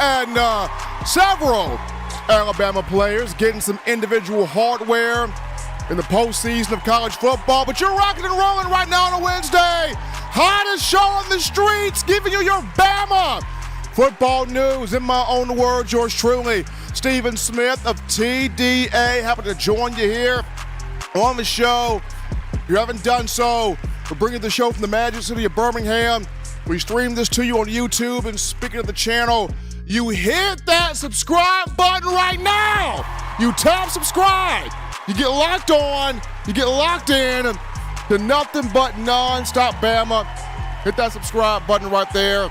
and several Alabama players getting some individual hardware in the postseason of college football. But you're rocking and rolling right now on a Wednesday. Hottest show on the streets, giving you your Bama football news. In my own words, yours truly, Stephen Smith of TDA, happy to join you here on the show. If you haven't done so, we're bringing the show from the Magic City of Birmingham. We stream this to you on YouTube, and speaking of the channel, you hit that subscribe button right now. You tap subscribe. You get locked on. You get locked in to nothing but non-stop Bama. Hit that subscribe button right there.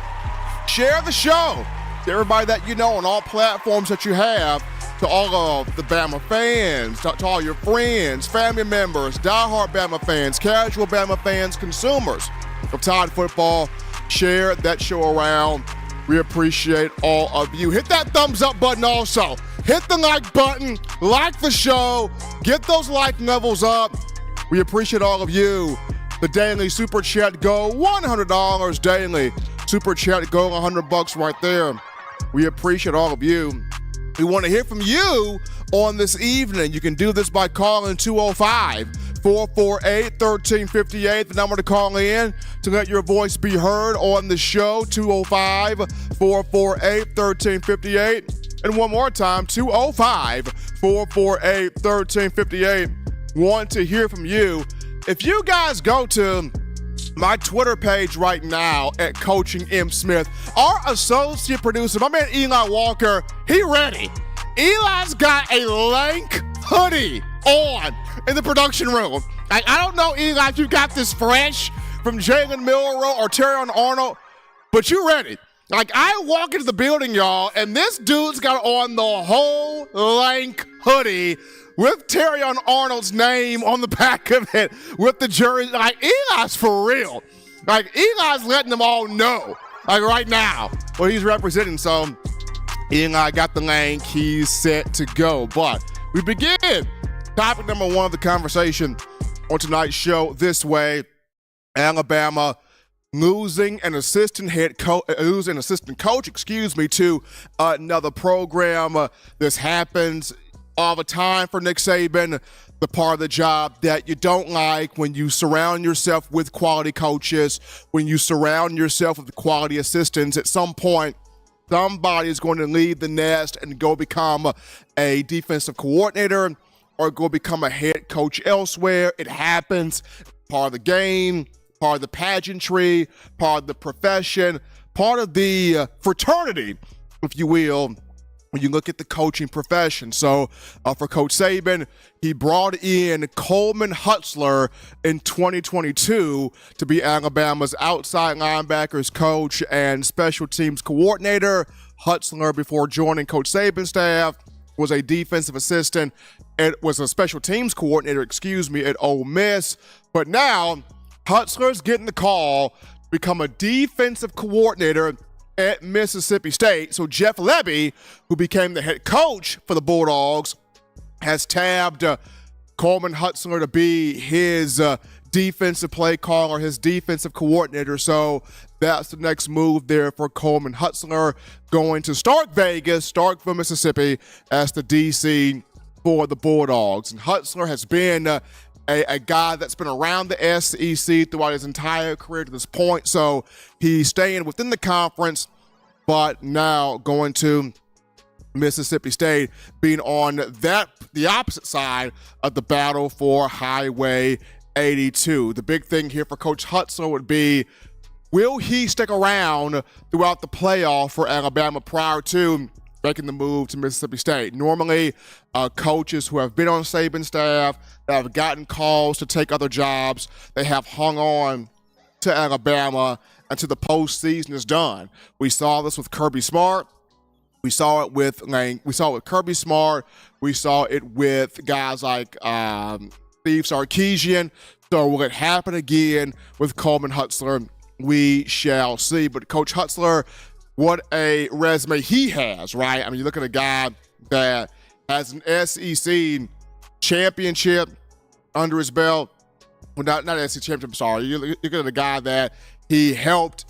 Share the show to everybody that you know on all platforms that you have, to all of the Bama fans, to all your friends, family members, diehard Bama fans, casual Bama fans, consumers of Tide football. Share that show around. We appreciate all of you. Hit that thumbs up button also. Hit the like button, like the show, get those like levels up. We appreciate all of you. The daily super chat go $100 daily. Super chat go $100 right there. We appreciate all of you. We want to hear from you on this evening. You can do this by calling 205-448-1358, the number to call in to let your voice be heard on the show, 205-448-1358. And one more time, 205-448-1358. Want to hear from you. If you guys go to my Twitter page right now at Coaching M. Smith, our associate producer, my man Eli Walker, he ready. Eli's got a lank hoodie on in the production room. I don't know, Eli, if you got this fresh from Jalen Milroe or Terrion Arnold, but you ready. I walk into the building, y'all, and this dude's got on the whole lank hoodie with Terrion Arnold's name on the back of it with the jersey. Eli's for real. Eli's letting them all know, right now, what he's representing. So Eli got the lank. He's set to go. But we begin topic number one of the conversation on tonight's show this way. Alabama losing an assistant coach, to another program. This happens all the time for Nick Saban. The part of the job that you don't like when you surround yourself with quality coaches, when you surround yourself with quality assistants, at some point, somebody is going to leave the nest and go become a defensive coordinator or go become a head coach elsewhere. It happens. Part of the game, part of the pageantry, part of the profession, part of the fraternity, if you will, when you look at the coaching profession. So for Coach Saban, he brought in Coleman Hutzler in 2022 to be Alabama's outside linebackers coach and special teams coordinator. Hutzler, before joining Coach Saban's staff, was a defensive assistant. It was a special teams coordinator, at Ole Miss. But now Hutzler's getting the call to become a defensive coordinator at Mississippi State. So Jeff Lebby, who became the head coach for the Bulldogs, has tabbed Coleman Hutzler to be his defensive play caller, his defensive coordinator. So that's the next move there for Coleman Hutzler, going to Starkville, Mississippi, as the DC for the Bulldogs. And Hutzler has been a guy that's been around the SEC throughout his entire career to this point. So he's staying within the conference, but now going to Mississippi State, being on the opposite side of the battle for Highway 82. The big thing here for Coach Hutzler would be, will he stick around throughout the playoff for Alabama prior to making the move to Mississippi State? Normally, coaches who have been on Saban's staff, that have gotten calls to take other jobs, they have hung on to Alabama until the postseason is done. We saw this with Kirby Smart. We saw it with Kirby Smart. We saw it with guys like Steve Sarkisian. So will it happen again with Coleman Hutzler? We shall see. But Coach Hutzler, what a resume he has, right? I mean, you look at a guy that has an SEC championship under his belt. Well, not SEC championship, sorry. You look at a guy that he helped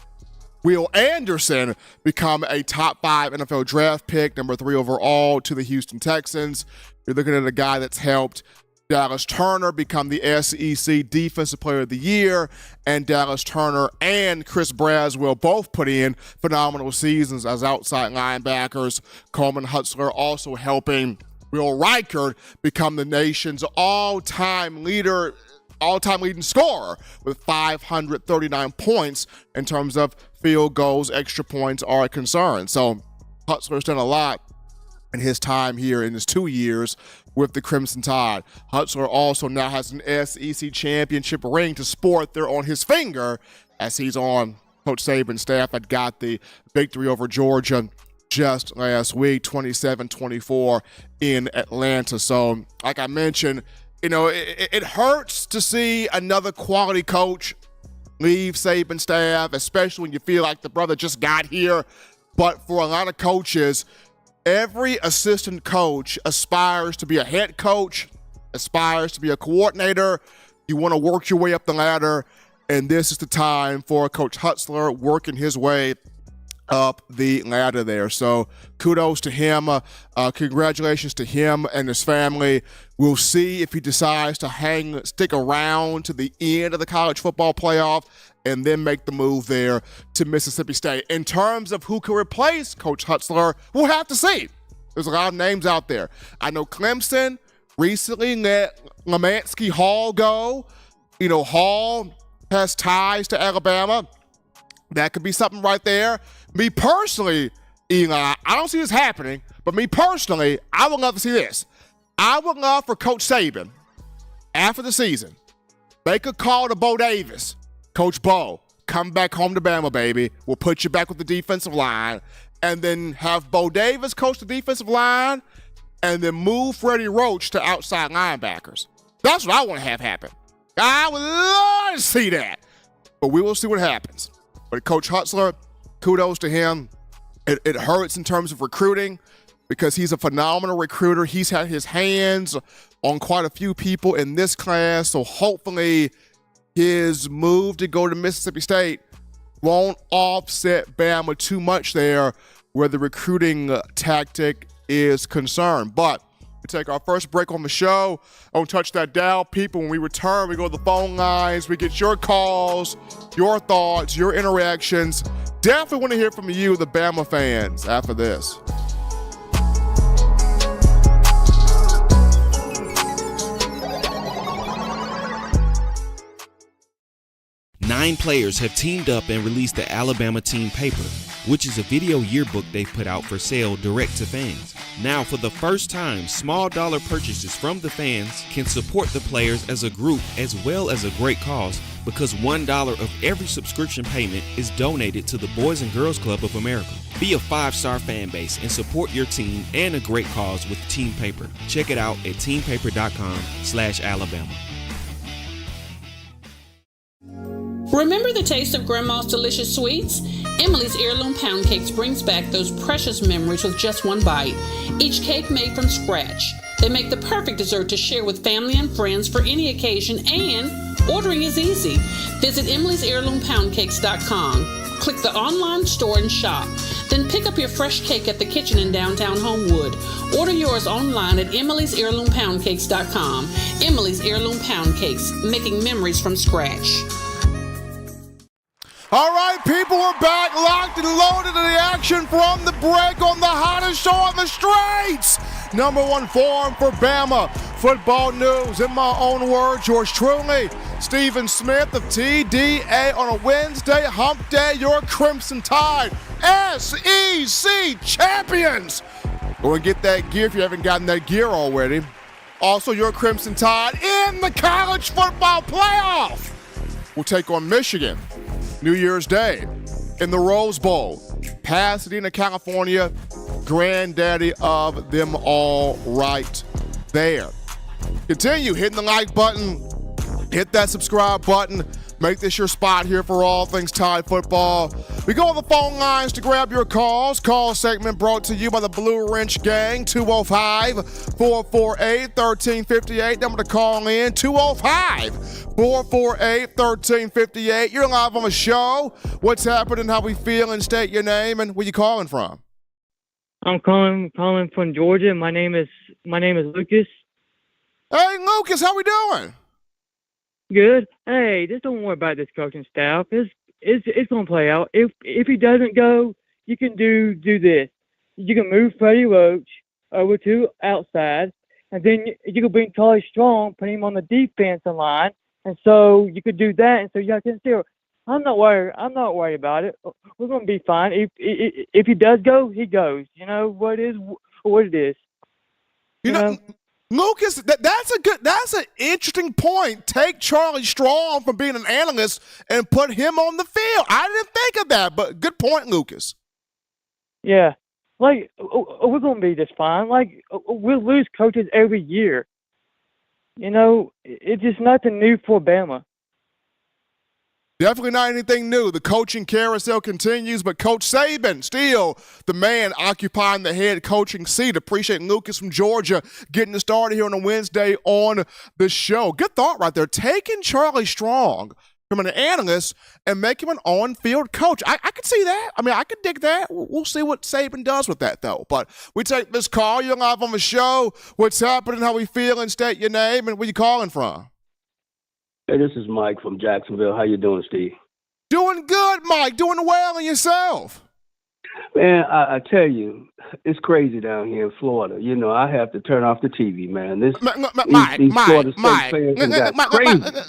Will Anderson become a top 5 NFL draft pick, number 3 overall to the Houston Texans. You're looking at a guy that's helped Dallas Turner become the SEC Defensive Player of the Year, and Dallas Turner and Chris Braswell both put in phenomenal seasons as outside linebackers. Coleman Hutzler also helping Will Reichard become the nation's all-time leading scorer with 539 points in terms of field goals, extra points are concerned. So Hutzler's done a lot in his time here in his 2 years with the Crimson Tide. Hutzler also now has an SEC championship ring to sport there on his finger as he's on Coach Saban's staff that got the victory over Georgia just last week, 27-24 in Atlanta. So like I mentioned, it hurts to see another quality coach leave Saban's staff, especially when you feel like the brother just got here. But for a lot of coaches, every assistant coach aspires to be a head coach, aspires to be a coordinator. You want to work your way up the ladder, and this is the time for Coach Hutzler working his way up the ladder there. So kudos to him. Congratulations to him and his family. We'll see if he decides to stick around to the end of the college football playoff and then make the move there to Mississippi State. In terms of who can replace Coach Hutzler, we'll have to see. There's a lot of names out there. I know Clemson recently let Lemansky Hall go. Hall has ties to Alabama. That could be something right there. Me personally, Eli, I don't see this happening, but me personally, I would love to see this. I would love for Coach Saban, after the season, make a call to Bo Davis. Coach Bo, come back home to Bama, baby. We'll put you back with the defensive line. And then have Bo Davis coach the defensive line and then move Freddie Roach to outside linebackers. That's what I want to have happen. I would love to see that. But we will see what happens. But Coach Hutzler, kudos to him. It hurts in terms of recruiting because he's a phenomenal recruiter. He's had his hands on quite a few people in this class, so hopefully his move to go to Mississippi State won't offset Bama too much there where the recruiting tactic is concerned. But we take our first break on the show. Don't touch that dial, people. When we return, we go to the phone lines. We get your calls, your thoughts, your interactions. Definitely want to hear from you, the Bama fans, after this. Nine players have teamed up and released the Alabama Team Paper, which is a video yearbook they've put out for sale direct to fans. Now, for the first time, small dollar purchases from the fans can support the players as a group as well as a great cause, because $1 of every subscription payment is donated to the Boys and Girls Club of America. Be a 5-star fan base and support your team and a great cause with Team Paper. Check it out at teampaper.com/Alabama. Remember the taste of Grandma's delicious sweets? Emily's Heirloom Pound Cakes brings back those precious memories with just one bite. Each cake made from scratch. They make the perfect dessert to share with family and friends for any occasion, and ordering is easy. Visit emily'sheirloompoundcakes.com. Click the online store and shop. Then pick up your fresh cake at the kitchen in downtown Homewood. Order yours online at emily'sheirloompoundcakes.com. Emily's Heirloom Pound Cakes, making memories from scratch. All right, people, we're back, locked and loaded to the action from the break on the hottest show on the streets. Number one forum for Bama football news. In my own words, yours truly, Stephen Smith of TDA on a Wednesday, hump day, your Crimson Tide, SEC champions. Go and get that gear if you haven't gotten that gear already. Also, your Crimson Tide in the college football playoff. We'll take on Michigan New Year's Day in the Rose Bowl. Pasadena, California, granddaddy of them all right there. Continue hitting the like button, hit that subscribe button. Make this your spot here for all things Tide football. We go on the phone lines to grab your calls. Call segment brought to you by the Blue Wrench Gang, 205-448-1358. Number to call in, 205-448-1358. You're live on the show. What's happening, how we feeling? State your name and where you calling from. I'm calling from Georgia. My name is Lucas. Hey, Lucas, how we doing? Good. Hey, just don't worry about this coaching staff. It's gonna play out. If he doesn't go, you can do this. You can move Freddie Roach over to outside, and then you can bring Charlie Strong, put him on the defensive line, and so you could do that. And so you can still. I'm not worried about it. We're gonna be fine. If he does go, he goes. You know what it is. You know, Lucas, that's an interesting point. Take Charlie Strong from being an analyst and put him on the field. I didn't think of that, but good point, Lucas. Yeah, like we're gonna be just fine. Like we'll lose coaches every year. You know, it's just nothing new for Bama. Definitely not anything new. The coaching carousel continues, but Coach Saban, still the man occupying the head coaching seat. Appreciate Lucas from Georgia getting us started here on a Wednesday on the show. Good thought right there. Taking Charlie Strong from an analyst and make him an on-field coach. I could see that. I mean, I could dig that. We'll see what Saban does with that, though. But we take this call. You're live on the show. What's happening? How we feeling? State your name and where you calling from. Hey, this is Mike from Jacksonville. How you doing, Steve? Doing good, Mike. Doing well, and yourself? Man, I tell you, it's crazy down here in Florida. You know, I have to turn off the TV, man.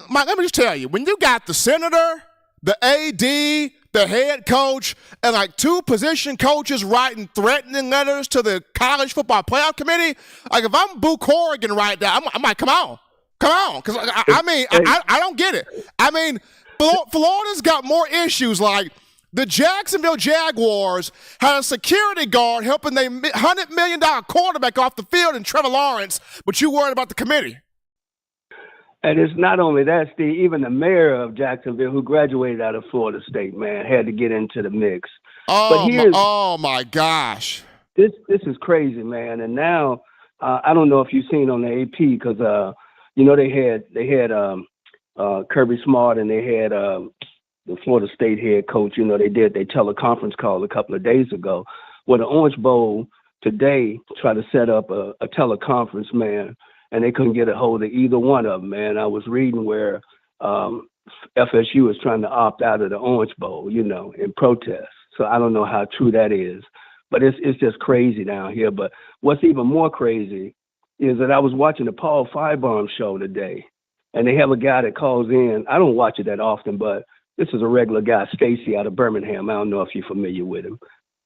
Mike, let me just tell you, when you got the senator, the AD, the head coach, and like two position coaches writing threatening letters to the college football playoff committee, like if I'm Boo Corrigan right now, I'm like, come on, because I don't get it. I mean, Florida's got more issues. Like the Jacksonville Jaguars had a security guard helping their $100 million quarterback off the field in Trevor Lawrence, but you worried about the committee. And it's not only that, Steve. Even the mayor of Jacksonville, who graduated out of Florida State, man, had to get into the mix. Oh my gosh! This is crazy, man. And now I don't know if you've seen on the AP because you know they had Kirby Smart and they had the Florida State head coach. You know they did their teleconference call a couple of days ago. Well, the Orange Bowl today tried to set up a teleconference, man, and they couldn't get a hold of either one of them, man. I was reading where FSU is trying to opt out of the Orange Bowl, you know, in protest. So I don't know how true that is, but it's just crazy down here. But what's even more crazy is that I was watching the Paul Finebaum show today, and they have a guy that calls in. I don't watch it that often, but this is a regular guy, Stacy out of Birmingham. I don't know if you're familiar with him,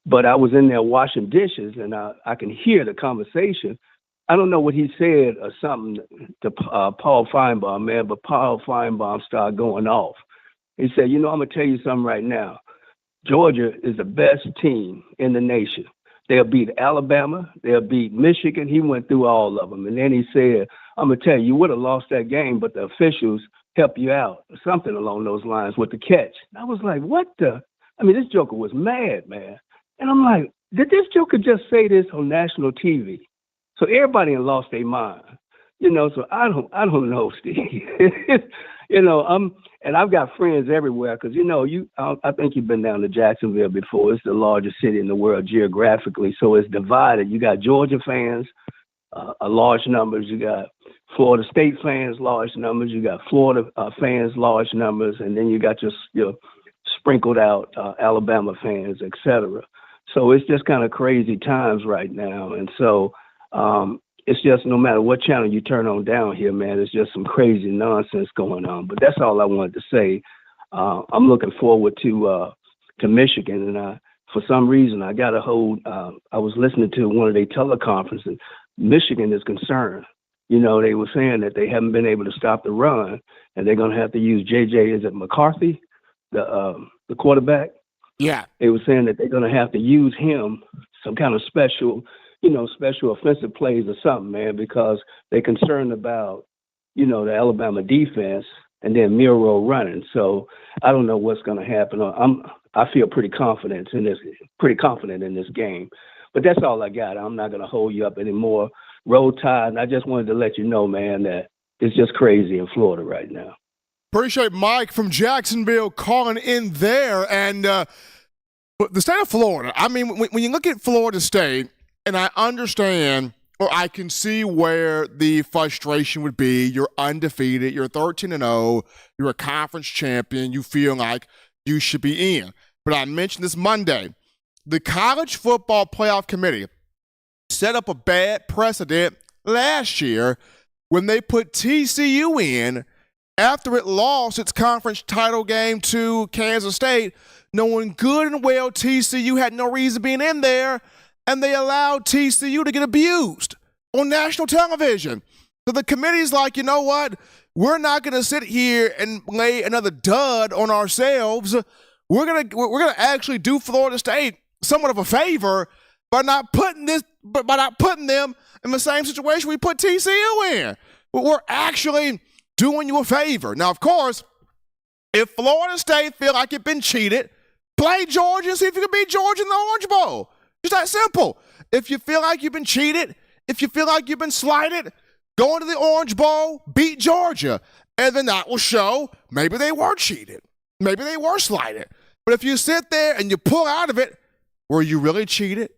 but I was in there washing dishes, and I can hear the conversation. I don't know what he said or something to Paul Finebaum, man, but Paul Finebaum started going off. He said, you know, I'm going to tell you something right now. Georgia is the best team in the nation. They'll beat Alabama. They'll beat Michigan. He went through all of them. And then he said, I'm going to tell you, you would have lost that game, but the officials helped you out, or something along those lines with the catch. And I was like, what the? I mean, this joker was mad, man. And I'm like, did this joker just say this on national TV? So everybody lost their mind, you know. So I don't know, Steve. You know, and I've got friends everywhere because you know I think you've been down to Jacksonville before. It's the largest city in the world geographically, so it's divided. You got Georgia fans, large numbers. You got Florida State fans, large numbers. You got Florida fans, large numbers, and then you got your sprinkled out Alabama fans, etc. So it's just kind of crazy times right now, and so. It's just no matter what channel you turn on down here, man, it's just some crazy nonsense going on. But that's all I wanted to say. I'm looking forward to Michigan, and for some reason I got a hold. I was listening to one of their teleconferences. Michigan is concerned. You know, they were saying that they haven't been able to stop the run, and they're going to have to use J.J. Is it McCarthy, the quarterback? Yeah. They were saying that they're going to have to use him some kind of special offensive plays or something, man, because they're concerned about, you know, the Alabama defense and then Miro running. So I don't know what's going to happen. I feel pretty confident in this game. But that's all I got. I'm not going to hold you up anymore. Roll Tide. And I just wanted to let you know, man, that it's just crazy in Florida right now. Appreciate Mike from Jacksonville calling in there. And but the state of Florida, I mean, when you look at Florida State, and I understand, or I can see where the frustration would be. You're undefeated. You're 13-0. You're a conference champion. You feel like you should be in. But I mentioned this Monday. The College Football Playoff Committee set up a bad precedent last year when they put TCU in after it lost its conference title game to Kansas State, knowing good and well TCU had no reason being in there, and they allowed TCU to get abused on national television. So the committee's like, you know what? We're not going to sit here and lay another dud on ourselves. We're gonna actually do Florida State somewhat of a favor by not putting them in the same situation we put TCU in. But we're actually doing you a favor. Now, of course, if Florida State feel like it's been cheated, play Georgia and see if you can beat Georgia in the Orange Bowl. Just that simple. If you feel like you've been cheated, if you feel like you've been slighted, go into the Orange Bowl, beat Georgia, and then that will show maybe they were cheated. Maybe they were slighted. But if you sit there and you pull out of it, were you really cheated?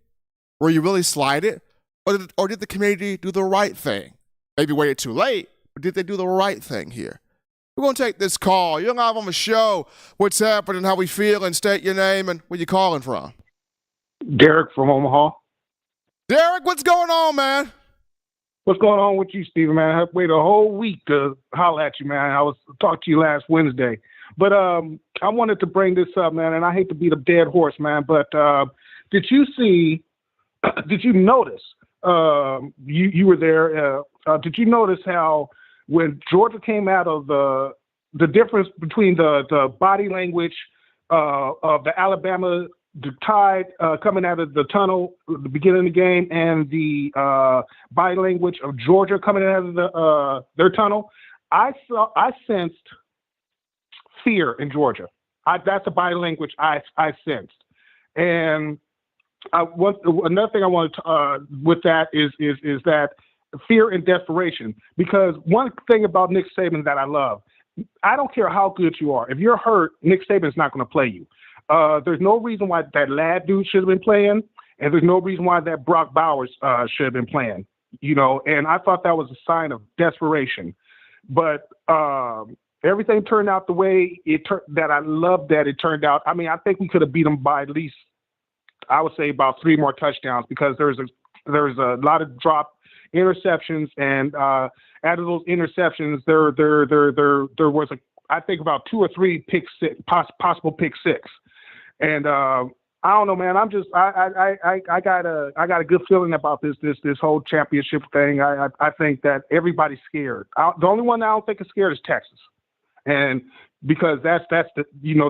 Were you really slighted? Or did the community do the right thing? Maybe waited too late, but did they do the right thing here? We're going to take this call. You're live on the show. What's happening, how we feel, and state your name and where you calling from. Derek from Omaha. Derek, what's going on, man? What's going on with you, Steven, man? I waited a whole week to holler at you, man. I was talking to you last Wednesday. But I wanted to bring this up, man, and I hate to beat a dead horse, man, but did you notice, you were there, did you notice how when Georgia came out of the difference between the body language of the Alabama Tide coming out of the tunnel at the beginning of the game and the body language of Georgia coming out of their tunnel? I sensed fear in Georgia. That's the body language I sensed. And another thing I wanted to, with that is that fear and desperation. Because one thing about Nick Saban that I love, I don't care how good you are. If you're hurt, Nick Saban's not going to play you. There's no reason why that Ladd dude should have been playing, and there's no reason why that Brock Bowers should have been playing. You know, and I thought that was a sign of desperation. But everything turned out the way that I loved that it turned out. I mean, I think we could have beat them by at least, I would say, about 3 more touchdowns, because there's a lot of drop interceptions, and out of those interceptions, there was I think about 2 or 3 possible pick six, and I don't know, man. I got a good feeling about this whole championship thing. I think that everybody's scared. The only one I don't think is scared is Texas. And because that's the,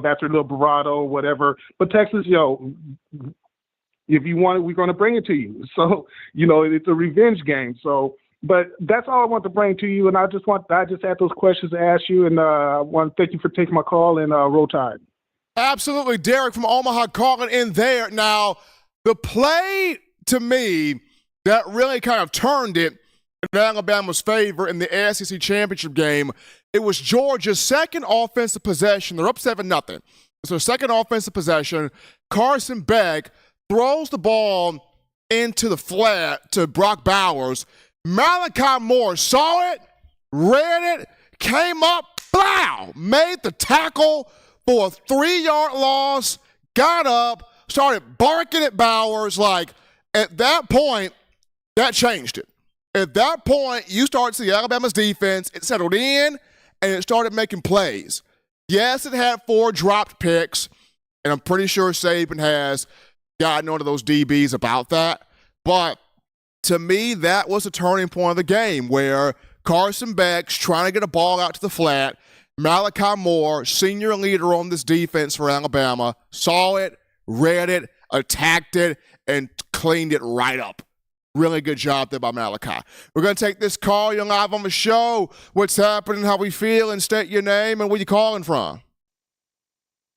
that's their little bravado or whatever. But Texas, if you want it, we're going to bring it to you. So, it's a revenge game. So, but that's all I want to bring to you. And I just had those questions to ask you. And I want to thank you for taking my call, and Roll Tide. Absolutely. Derek from Omaha calling in there. Now, the play to me that really kind of turned it in Alabama's favor in the SEC championship game, it was Georgia's second offensive possession. They're up 7-0. So second offensive possession, Carson Beck throws the ball into the flat to Brock Bowers. Malachi Moore saw it, read it, came up, blow, made the tackle for a 3-yard loss, got up, started barking at Bowers. Like, at that point, that changed it. At that point, you start to see Alabama's defense. It settled in, and it started making plays. Yes, it had 4 dropped picks, and I'm pretty sure Saban has gotten onto those DBs about that. But to me, that was a turning point of the game where Carson Beck's trying to get a ball out to the flat. Malachi Moore, senior leader on this defense for Alabama, saw it, read it, attacked it, and cleaned it right up. Really good job there by Malachi. We're going to take this call. You're live on the show. What's happening, how we feel, and state your name and where you calling from.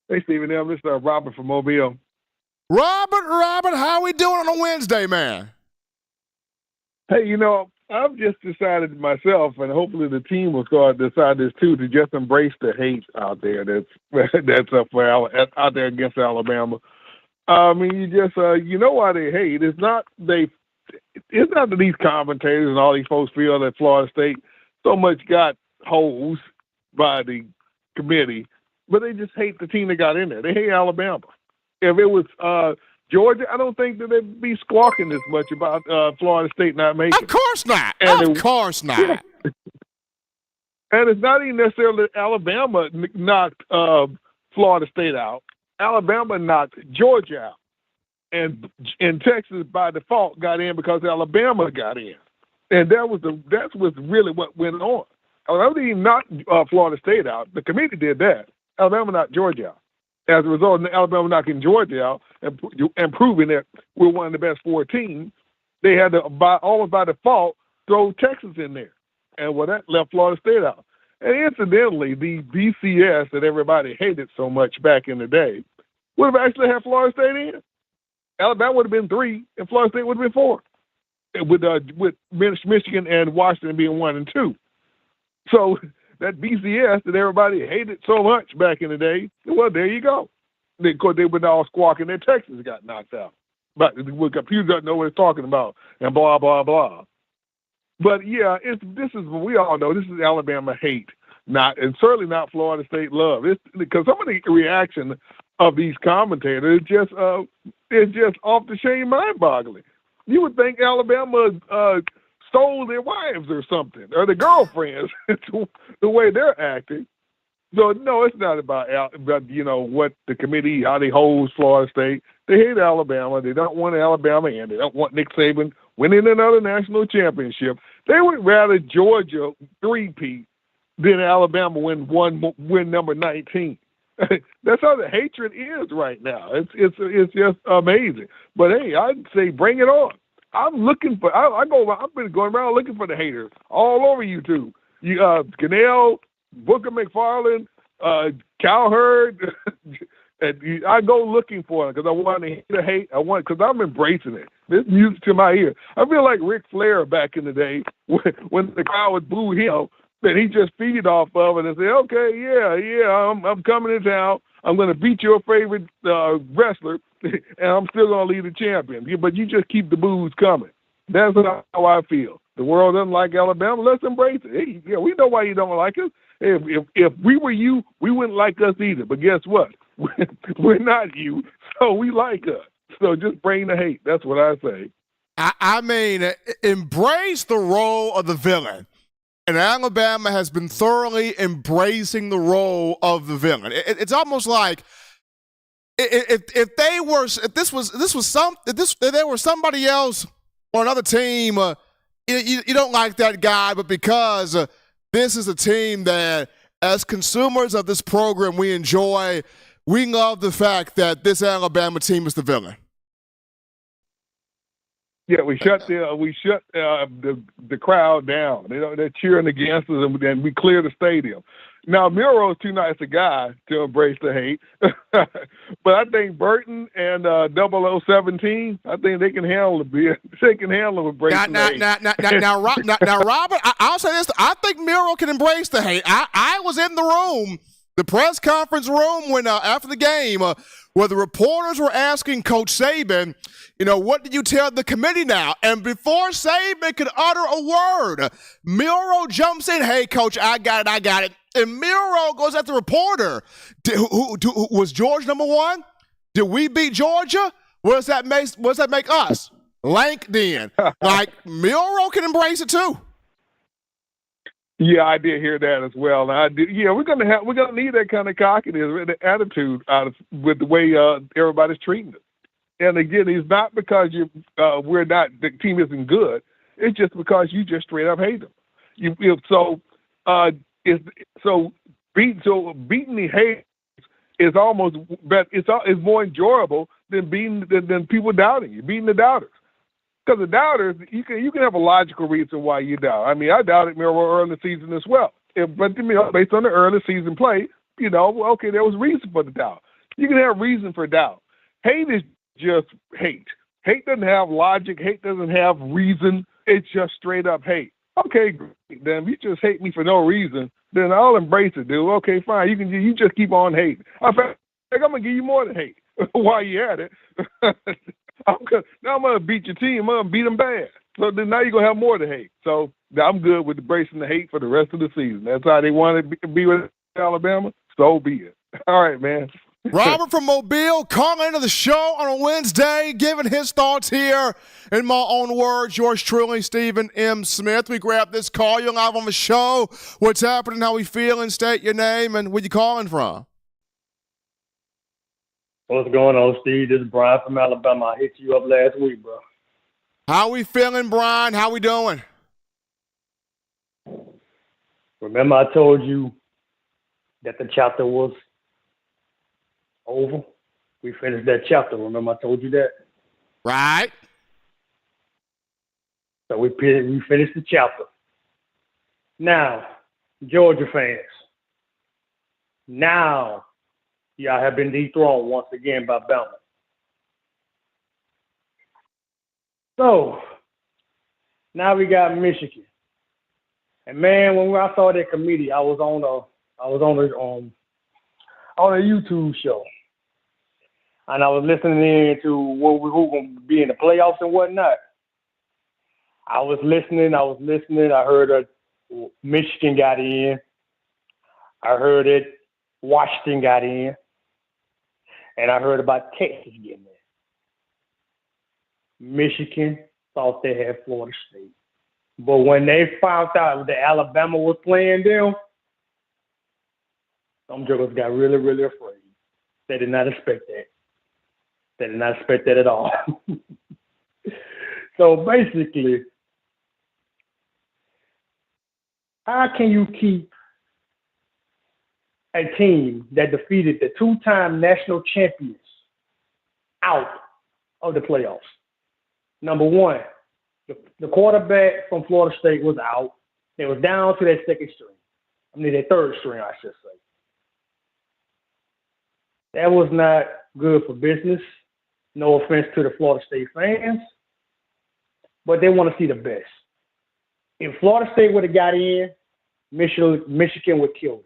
Hey, Stephen, this is Robert from Mobile. Robert, how we doing on a Wednesday, man? Hey, I've just decided myself, and hopefully the team will start to decide this too, to just embrace the hate out there that's out there against Alabama. I mean, you just you know why they hate. It's not that these commentators and all these folks feel that Florida State so much got hosed by the committee, but they just hate the team that got in there. They hate Alabama. If it was Georgia, I don't think that they'd be squawking as much about Florida State not making. Of course not. Of course not. Yeah. And it's not even necessarily that Alabama knocked Florida State out. Alabama knocked Georgia out. And Texas, by default, got in because Alabama got in. And that's really what went on. Alabama didn't knock Florida State out. The committee did that. Alabama knocked Georgia out. As a result of Alabama knocking Georgia out and proving that we're one of the best 4 teams, they had to, almost by default, throw Texas in there. And that left Florida State out. And incidentally, the BCS that everybody hated so much back in the day would have actually had Florida State in. Alabama would have been 3, and Florida State would have been 4, with Michigan and Washington being 1 and 2. So that BCS that everybody hated so much back in the day, well, there you go. Of course, they were all squawking that Texas got knocked out. But the computer doesn't know what it's talking about, and blah, blah, blah. But, yeah, we all know this is Alabama hate, and certainly not Florida State love. It's because some of the reaction of these commentators is just off the chain, mind-boggling. You would think Alabama stole their wives or something, or their girlfriends, the way they're acting. So, no, it's not about what the committee, how they hold Florida State. They hate Alabama. They don't want Alabama in. They don't want Nick Saban winning another national championship. They would rather Georgia three-peat than Alabama win number 19. That's how the hatred is right now. It's just amazing. But hey, I'd say bring it on. I'm looking for. I've been going around looking for the haters all over YouTube. Cannell, Booker McFarland, Cowherd. And I go looking for them because I want to hear the hate. Because I'm embracing it. This music to my ear. I feel like Ric Flair back in the day when the crowd would boo him. That he just feed off of it and say, okay, yeah, I'm coming to town. I'm going to beat your favorite wrestler, and I'm still going to lead the champion. But you just keep the boos coming. That's how I feel. The world doesn't like Alabama. Let's embrace it. Hey, yeah, we know why you don't like us. If we were you, we wouldn't like us either. But guess what? We're not you, so we like us. So just bring the hate. That's what I say. I mean, embrace the role of the villain. And Alabama has been thoroughly embracing the role of the villain. It's almost like if there was somebody else on another team, you don't like that guy, but because this is a team that, as consumers of this program, we enjoy. We love the fact that this Alabama team is the villain. Yeah, we shut the crowd down. They're cheering against us, and we clear the stadium. Now, Muro's too nice a guy to embrace the hate, but I think Burton and 0017, I think they can handle the beer. They can handle embracing the hate. Now, Robert, I'll say this: I think Muro can embrace the hate. I was in the room, the press conference room, when after the game, where the reporters were asking Coach Saban, what did you tell the committee now? And before Saban could utter a word, Muro jumps in, hey, Coach, I got it. And Muro goes at the reporter. Was Georgia number 1? Did we beat Georgia? What does that make us? Lank then. Like, Muro can embrace it too. Yeah, I did hear that as well. And I did. Yeah, we're gonna need that kind of cockiness, the attitude with the way everybody's treating us. And again, it's not because the team isn't good. It's just because you just straight up hate them. Beating the hate is almost better. It's more enjoyable than people doubting you, beating the doubters. Because the doubters, you can have a logical reason why you doubt. I mean, I doubted Miro early in the season as well. But based on the early season play, okay, there was reason for the doubt. You can have reason for doubt. Hate is just hate. Hate doesn't have logic. Hate doesn't have reason. It's just straight up hate. Okay, great. Then if you just hate me for no reason, then I'll embrace it, dude. Okay, fine. You just keep on hating. In fact, I'm gonna give you more than hate while you're at it. Now I'm gonna beat your team. I'm gonna beat them bad. So then now you're gonna have more to hate. So I'm good with embracing the hate for the rest of the season. That's how they want to be with Alabama. So be it. All right, man. Robert from Mobile calling into the show on a Wednesday, giving his thoughts here. In my own words, yours truly, Stephen M. Smith. We grab this call. You're live on the show. What's happening? How we feeling? State your name and where you calling from. What's going on, Steve? This is Brian from Alabama. I hit you up last week, bro. How we feeling, Brian? How we doing? Remember I told you that the chapter was over? We finished that chapter. Remember I told you that? Right. So we finished the chapter. Now, Georgia fans, now y'all have been dethroned once again by Bama. So now we got Michigan. And man, when I saw that committee, I was on a YouTube show. And I was listening in to who going to be in the playoffs and whatnot. I was listening. I heard that Michigan got in. I heard that Washington got in. And I heard about Texas getting there. Michigan thought they had Florida State. But when they found out that Alabama was playing them, some jokers got really, really afraid. They did not expect that. They did not expect that at all. So basically, how can you keep a team that defeated the two-time national champions out of the playoffs? Number one, the quarterback from Florida State was out. They was down to their second string. Their third string, I should say. That was not good for business. No offense to the Florida State fans, but they want to see the best. If Florida State would have got in, Michigan would kill them.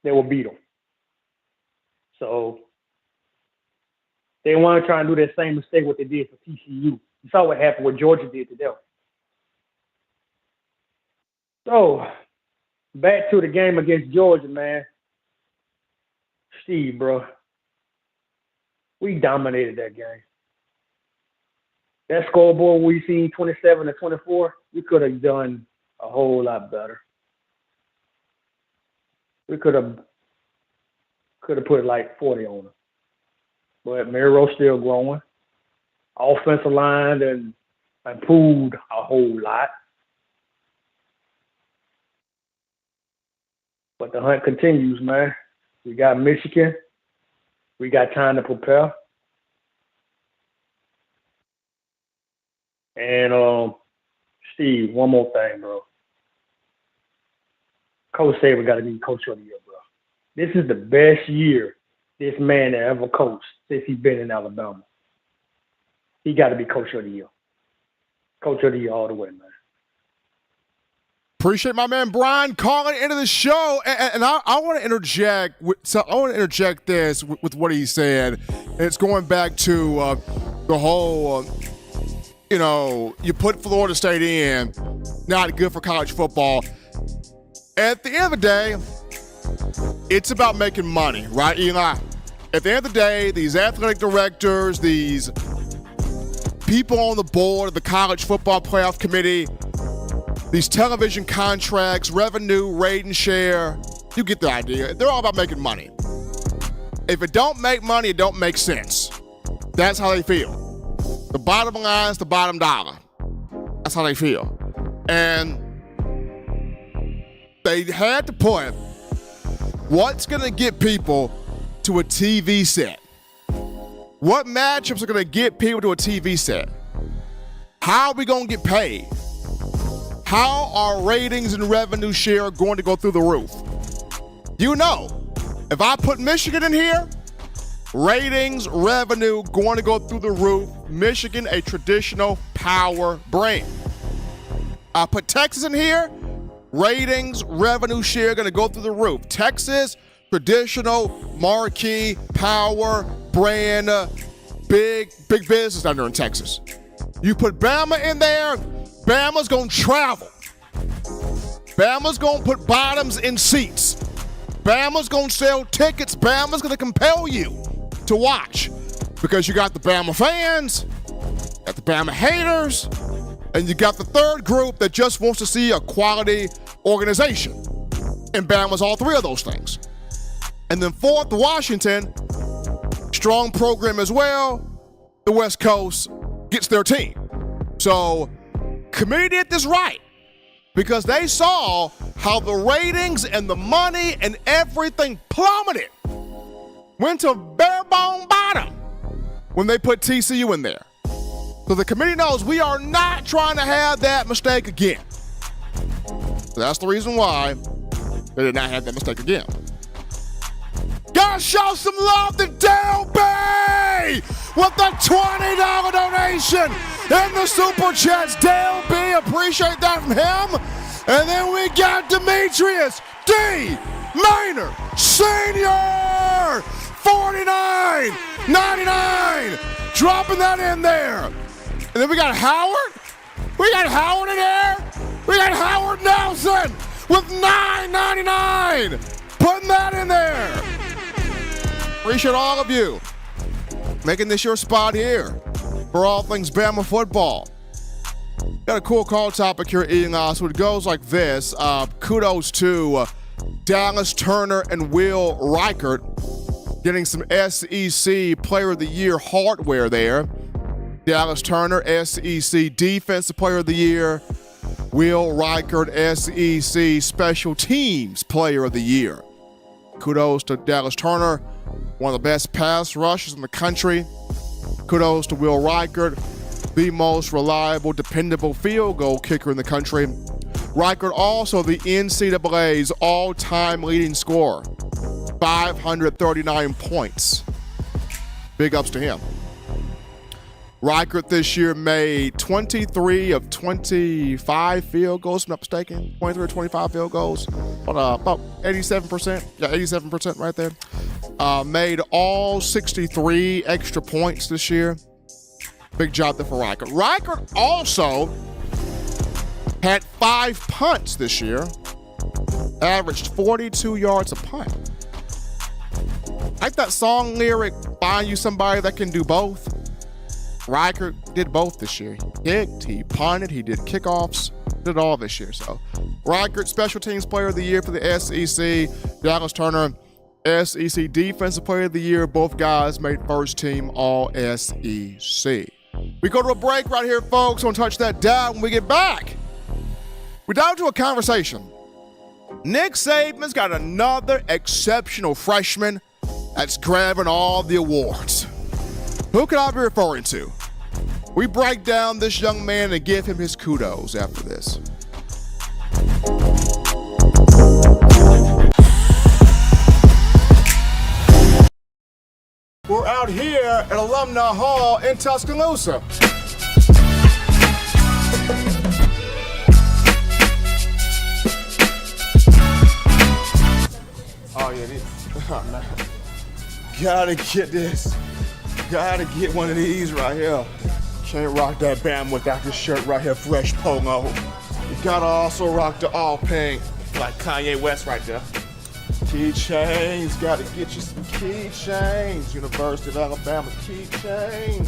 They will beat them. So they want to try and do that same mistake what they did for TCU. You saw what happened, what Georgia did to them. So back to the game against Georgia, man. Steve, bro, we dominated that game. That scoreboard we seen 27-24, we could have done a whole lot better. We could have put like 40 on them. But Miro's still growing. Offensive line and improved a whole lot. But the hunt continues, man. We got Michigan. We got time to prepare. And Steve, one more thing, bro. Coach Saban got to be coach of the year, bro. This is the best year this man ever coached since he's been in Alabama. He got to be coach of the year. Coach of the year all the way, man. Appreciate my man Brian calling into the show, and I want to interject. I want to interject this with what he said. And it's going back to the whole, you put Florida State in, not good for college football. At the end of the day, it's about making money, right, Eli? At the end of the day, these athletic directors, these people on the board of the College Football Playoff Committee, these television contracts, revenue, rate and share, you get the idea. They're all about making money. If it don't make money, it don't make sense. That's how they feel. The bottom line is the bottom dollar. That's how they feel. And they had to put what's going to get people to a TV set. What matchups are going to get people to a TV set? How are we going to get paid? How are ratings and revenue share going to go through the roof? You know, if I put Michigan in here, ratings, revenue going to go through the roof. Michigan, a traditional power brand. I put Texas in here, ratings, revenue share going to go through the roof. Texas, traditional, marquee, power, brand, big business down there in Texas. You put Bama in there, Bama's going to travel. Bama's going to put bottoms in seats. Bama's going to sell tickets. Bama's going to compel you to watch because you got the Bama fans, got the Bama haters, and you got the third group that just wants to see a quality organization. And Bama's all three of those things. And then fourth, Washington, strong program as well. The West Coast gets their team. So committee did this right because they saw how the ratings and the money and everything plummeted. Went to bare bone bottom when they put TCU in there. So the committee knows we are not trying to have that mistake again. So that's the reason why they did not have that mistake again. Gotta show some love to Dale B with the $20 donation in the Super Chats. Dale B, appreciate that from him. And then we got Demetrius D. Maynard Sr. $49.99, dropping that in there. And then we got Howard. We got Howard in there. We got Howard Nelson with $9.99, putting that in there. Appreciate all of you making this your spot here for all things Bama football. Got a cool call topic here, Ian. So it goes like this. Kudos to Dallas Turner and Will Reichert getting some SEC Player of the Year hardware there. Dallas Turner, SEC Defensive Player of the Year. Will Reichert, SEC Special Teams Player of the Year. Kudos to Dallas Turner, one of the best pass rushers in the country. Kudos to Will Reichert, the most reliable, dependable field goal kicker in the country. Reichert also the NCAA's all-time leading scorer, 539 points. Big ups to him. Reichert this year made 23 of 25 field goals, if I'm not mistaken. 23 or 25 field goals. About 87%. Yeah, 87% right there. Made all 63 extra points this year. Big job there for Reichert. Reichert also had 5 punts this year. Averaged 42 yards a punt. Like that song lyric, find you somebody that can do both. Reichert did both this year. He kicked, he punted, he did kickoffs, did all this year. So Reichert, Special Teams Player of the Year for the SEC. Dallas Turner, SEC Defensive Player of the Year. Both guys made first team All-SEC. We go to a break right here, folks. Don't touch that dial. When we get back, we're down to a conversation. Nick Saban's got another exceptional freshman that's grabbing all the awards. Who could I be referring to? We break down this young man and give him his kudos after this. We're out here at Alumni Hall in Tuscaloosa. Oh yeah, this. Oh, man. Gotta get this. Gotta get one of these right here. Can't rock that Bama without this shirt right here, fresh polo. You gotta also rock the all pink, like Kanye West right there. Keychains, gotta get you some keychains. University of Alabama keychains.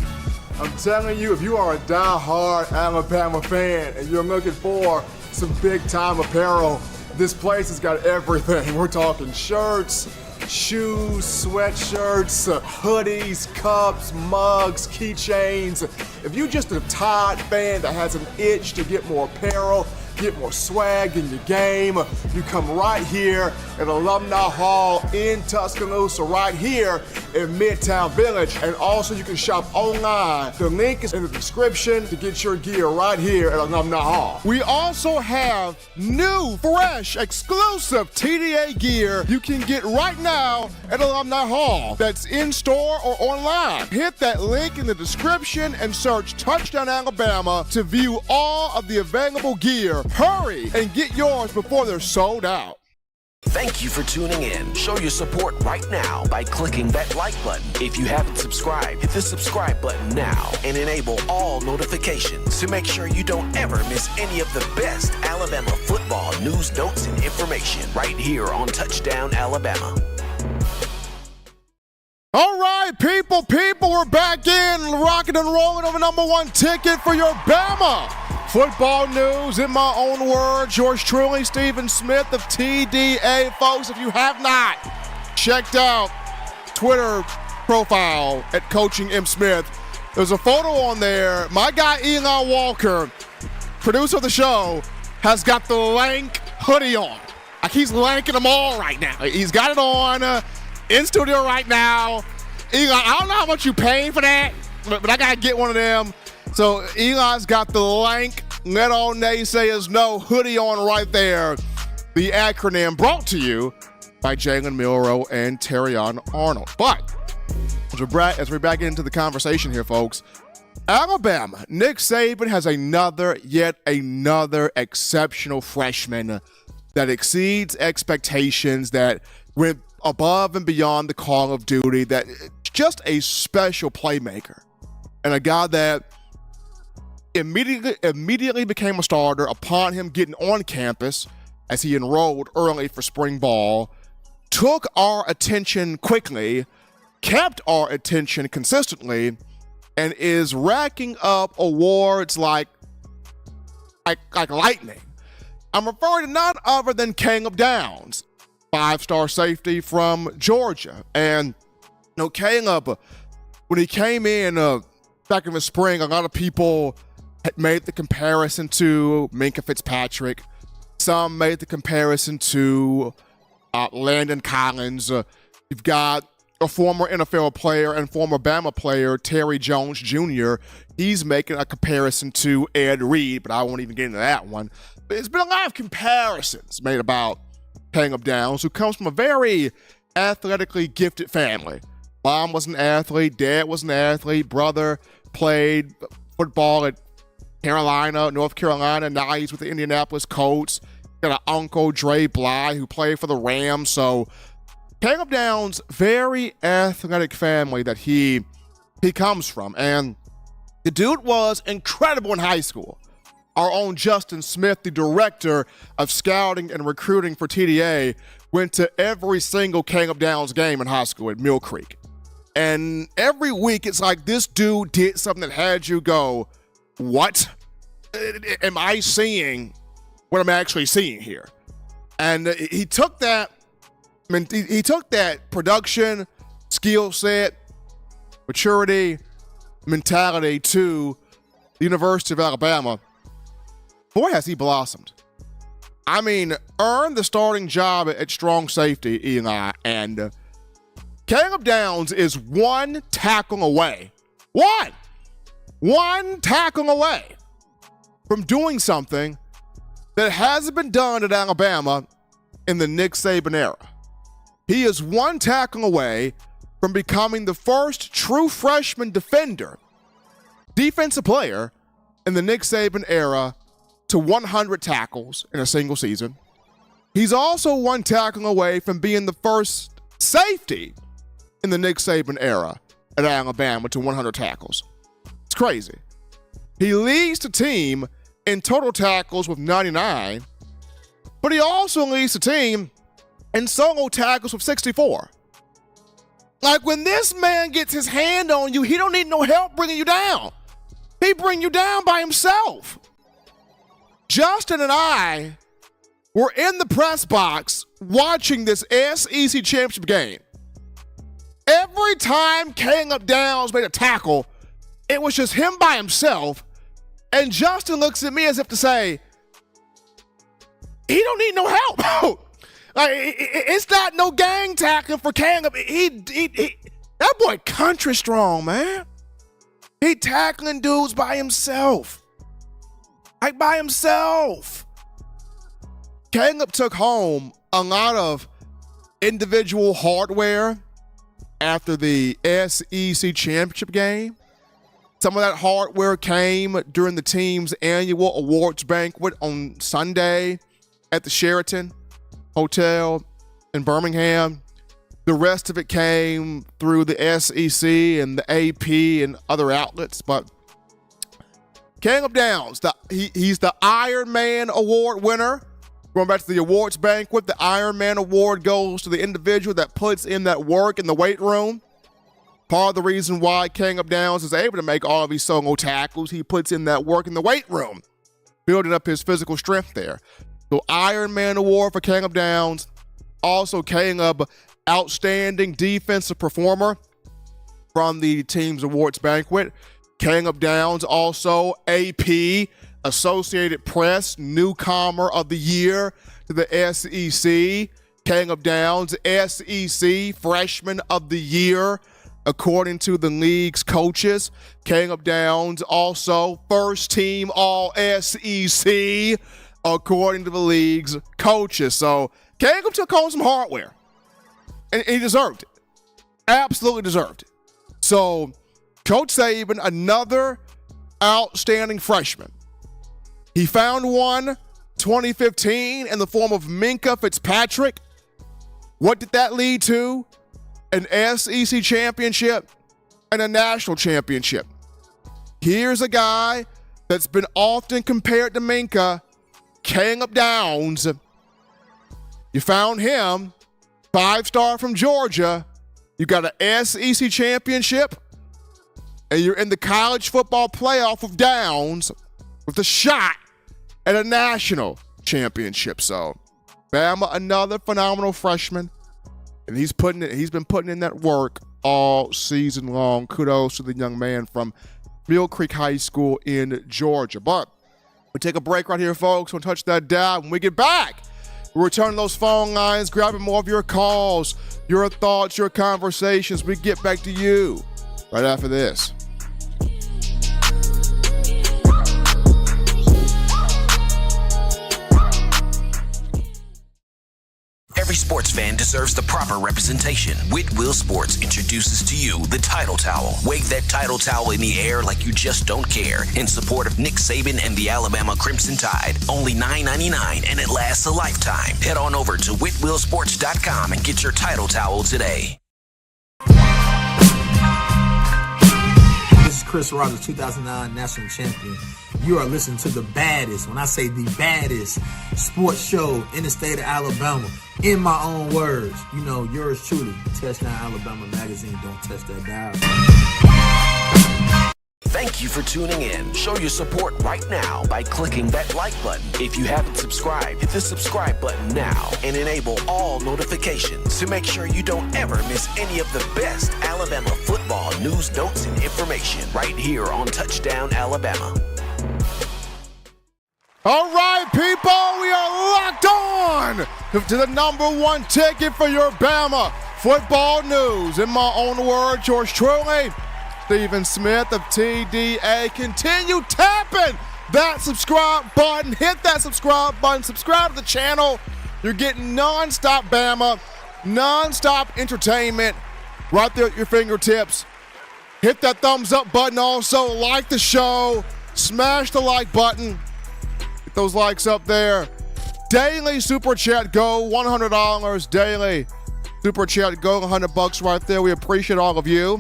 I'm telling you, if you are a die-hard Alabama fan and you're looking for some big-time apparel, this place has got everything. We're talking shirts, shoes, sweatshirts, hoodies, cups, mugs, keychains. If you're just a Tide fan that has an itch to get more apparel, get more swag in your game, you come right here at Alumni Hall in Tuscaloosa, right here in Midtown Village. And also you can shop online. The link is in the description to get your gear right here at Alumni Hall. We also have new, fresh, exclusive TDA gear you can get right now at Alumni Hall. That's in store or online. Hit that link in the description and search Touchdown Alabama to view all of the available gear. Hurry and get yours before they're sold out. Thank you for tuning in. Show your support right now by clicking that like button. If you haven't subscribed, hit the subscribe button now and enable all notifications to make sure you don't ever miss any of the best Alabama football news, notes, and information right here on Touchdown Alabama. All right, people, we're back in, rocking and rolling over number one ticket for your Bama football news. In my own words, yours truly, Stephen Smith of TDA. Folks, if you have not checked out Twitter profile at Coaching M. Smith, there's a photo on there. My guy Eli Walker, producer of the show, has got the lank hoodie on. Like he's lanking them all right now. He's got it on. In studio right now. Eli, I don't know how much you paying for that, but I got to get one of them. So Eli's got the lank, let all naysayers know hoodie on right there. The acronym brought to you by Jalen Milroe and Terrion Arnold. But as we back into the conversation here, folks, Alabama, Nick Saban has yet another exceptional freshman that exceeds expectations, that went above and beyond the call of duty, that just a special playmaker and a guy that immediately became a starter upon him getting on campus as he enrolled early for spring ball, took our attention quickly, kept our attention consistently, and is racking up awards like lightning. I'm referring to none other than Caleb Downs, 5-star safety from Georgia. And Caleb, when he came in back in the spring, a lot of people had made the comparison to Minkah Fitzpatrick. Some made the comparison to Landon Collins. You've got a former NFL player and former Bama player, Terry Jones Jr. He's making a comparison to Ed Reed, but I won't even get into that one. But there's been a lot of comparisons made about Caleb Downs, who comes from a very athletically gifted family. Mom was an athlete, dad was an athlete, brother played football at North Carolina, now he's with the Indianapolis Colts. Got an uncle, Dre Bly, who played for the Rams. So Caleb Downs, very athletic family that he comes from. And the dude was incredible in high school. Our own Justin Smith, the director of scouting and recruiting for TDA, went to every single Caleb Downs game in high school at Mill Creek. And every week it's like this dude did something that had you go, what am I seeing what I'm actually seeing here? And he took that production, skill set, maturity, mentality to the University of Alabama. Boy, has he blossomed. I mean, earned the starting job at strong safety, Eli, and Caleb Downs is one tackle away. One tackle away from doing something that hasn't been done at Alabama in the Nick Saban era. He is one tackle away from becoming the first true freshman defensive player in the Nick Saban era to 100 tackles in a single season. He's also one tackle away from being the first safety in the Nick Saban era at Alabama to 100 tackles. It's crazy. He leads the team in total tackles with 99, but he also leads the team in solo tackles with 64. Like, when this man gets his hand on you, he don't need no help bringing you down. He bring you down by himself. Justin and I were in the press box watching this SEC championship game. Every time Caleb Downs made a tackle, it was just him by himself, and Justin looks at me as if to say, he don't need no help. Like, it's not no gang tackling for Caleb. That boy country strong, man. He tackling dudes by himself. Like, by himself. Caleb took home a lot of individual hardware after the SEC championship game. Some of that hardware came during the team's annual awards banquet on Sunday at the Sheraton Hotel in Birmingham. The rest of it came through the SEC and the AP and other outlets. But Caleb Downs, he's the Iron Man Award winner. Going back to the awards banquet, the Iron Man Award goes to the individual that puts in that work in the weight room. Part of the reason why Caleb Downs is able to make all of these solo tackles, he puts in that work in the weight room, building up his physical strength there. So Iron Man Award for Caleb Downs. Also Caleb, outstanding defensive performer from the team's awards banquet. Caleb Downs also AP, Associated Press Newcomer of the Year to the SEC. Caleb Downs, SEC Freshman of the Year, according to the league's coaches. Caleb Downs also first team All-SEC, according to the league's coaches. So Caleb took home some hardware, and he deserved it. Absolutely deserved it. So Coach Saban, another outstanding freshman. He found one 2015 in the form of Minkah Fitzpatrick. What did that lead to? An SEC championship and a national championship. Here's a guy that's been often compared to Minkah, Caleb Downs. You found him, 5-star from Georgia. You got an SEC championship, and you're in the college football playoff with Downs with a shot at a national championship. So Bama, another phenomenal freshman, and he's been putting in that work all season long. Kudos to the young man from Mill Creek High School in Georgia. But we take a break right here, folks. We'll touch that dial. When we get back, we'll return to those phone lines, grabbing more of your calls, your thoughts, your conversations. We get back to you right after this. Every sports fan deserves the proper representation. Whitwell Sports introduces to you the Title Towel. Wave that Title Towel in the air like you just don't care in support of Nick Saban and the Alabama Crimson Tide. Only $9.99 and it lasts a lifetime. Head on over to whitwellsports.com and get your Title Towel today. This is Chris Rogers, 2009 national champion. You are listening to the baddest, when I say the baddest, sports show in the state of Alabama. In my own words, you know, yours truly, Touchdown Alabama Magazine. Don't touch that dial. Thank you for tuning in. Show your support right now by clicking that like button. If you haven't subscribed, hit the subscribe button now and enable all notifications to make sure you don't ever miss any of the best Alabama football news, notes, and information right here on Touchdown Alabama. All right, people, we are locked on to the #1 ticket for your Bama football news. In my own words, yours truly, Stephen Smith of TDA. Continue tapping that subscribe button. Hit that subscribe button. Subscribe to the channel. You're getting non-stop Bama, non-stop entertainment right there at your fingertips. Hit that thumbs up button also. Like the show. Smash the like button. Get those likes up there. Daily Super Chat Go, $100 daily. Super Chat Go, $100 right there. We appreciate all of you.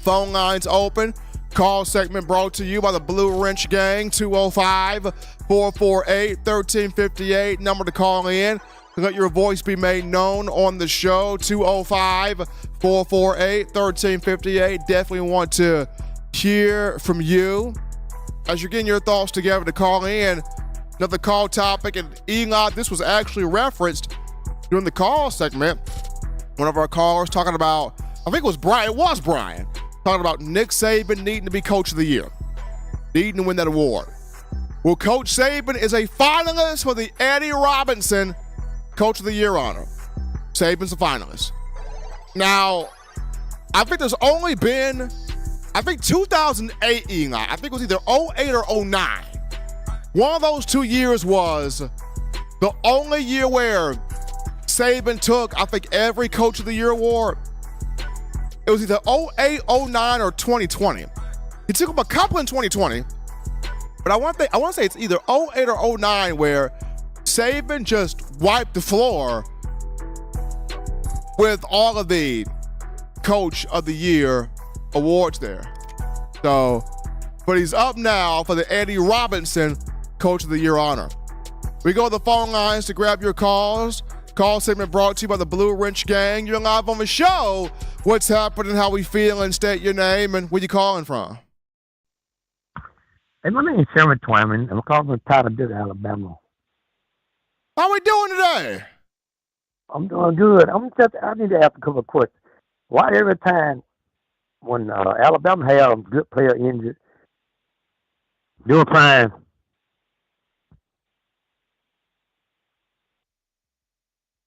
Phone lines open. Call segment brought to you by the Blue Wrench Gang, 205-448-1358. Number to call in to let your voice be made known on the show, 205-448-1358. Definitely want to hear from you as you're getting your thoughts together to call in. Another call topic, and Eli, this was actually referenced during the call segment. One of our callers talking about, I think it was Brian, talking about Nick Saban needing to be Coach of the Year, needing to win that award. Well, Coach Saban is a finalist for the Eddie Robinson Coach of the Year honor. Saban's a finalist. Now, I think there's only been, 2008, Eli. I think it was either 08 or 09. One of those 2 years was the only year where Saban took, I think, every Coach of the Year award. It was either 08, 09, or 2020. He took them a couple in 2020, but I want to say it's either 08 or 09 where Saban just wiped the floor with all of the Coach of the Year awards there. So, but he's up now for the Eddie Robinson Coach of the Year honor. We go to the phone lines to grab your calls. Call segment brought to you by the Blue Wrench Gang. You're live on the show. What's happening? How we feeling? State your name and where you calling from. Hey, my name is Sherman Twyman. I'm calling from Chattanooga, Alabama. How we doing today? I'm doing good. I need to ask a couple of questions. Why every time when Alabama have a good player injured, doing fine?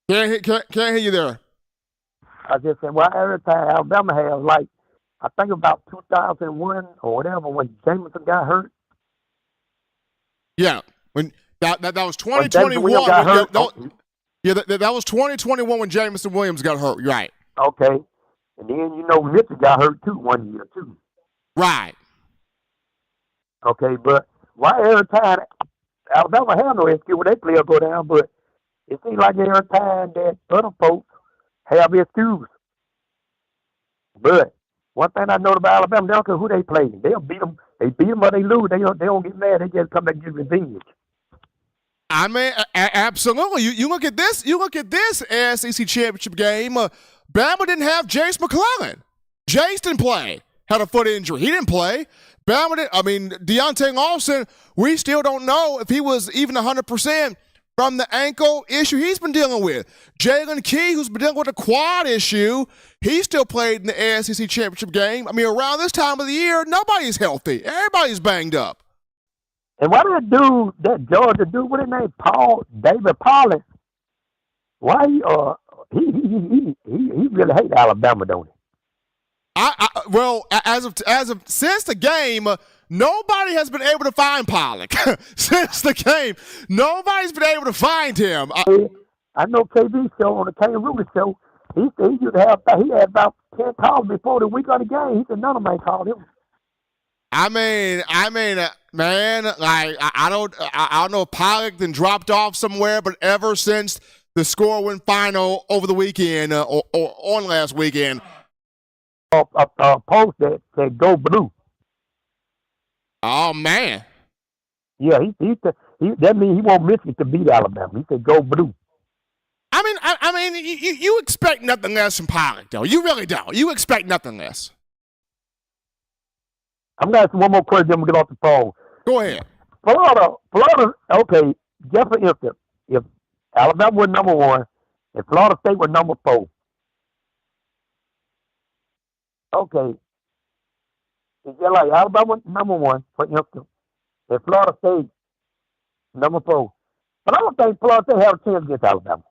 Can't hear you there. I just said, why every time Alabama has, like, I think about 2001 or whatever, when Jameson got hurt. Yeah, when that was 2021. That was 2021 when Jameson Williams got hurt. You're right. Okay, and then Mitchell got hurt too 1 year too. Right. Okay, but why every time Alabama have no excuse when they player go down, but it seems like every time that other folks have excuse. But one thing I know about Alabama, they don't care who they play. They'll beat them. They beat them or they lose. They don't get mad. They just come back and get revenge. I mean, absolutely. You look at this. You look at this SEC championship game. Bama didn't have Jace McClellan. Jace didn't play. Had a foot injury. He didn't play. Bama didn't. I mean, Deontay Lawson. We still don't know if he was even 100% from the ankle issue he's been dealing with. Jalen Key, who's been dealing with a quad issue, he still played in the SEC championship game. I mean, around this time of the year, nobody's healthy. Everybody's banged up. And why did that Georgia dude, what his name, David Pollard? Why he really hate Alabama, don't he? Well, as of since the game, nobody has been able to find Pollock. Since the game, nobody's been able to find him. I know KB show on the K. Ruby show. He said he had about 10 calls before the week of the game. He said none of them ain't called him. I mean, man, like I don't know if Pollock then dropped off somewhere, but ever since the score went final over the weekend or on last weekend, a post that said "Go Blue." Oh man. Yeah, that means he won't miss it to beat Alabama. He said "Go Blue." I mean, you expect nothing less from Pollock, though. You really don't. You expect nothing less. I'm going to ask one more question, then we'll get off the phone. Go ahead. Florida, okay, just for instance, if Alabama was number 1 and Florida State was number 4, okay, it's just like Alabama number 1, for instance, and Florida State number 4. But I don't think Florida State have a chance against Alabama.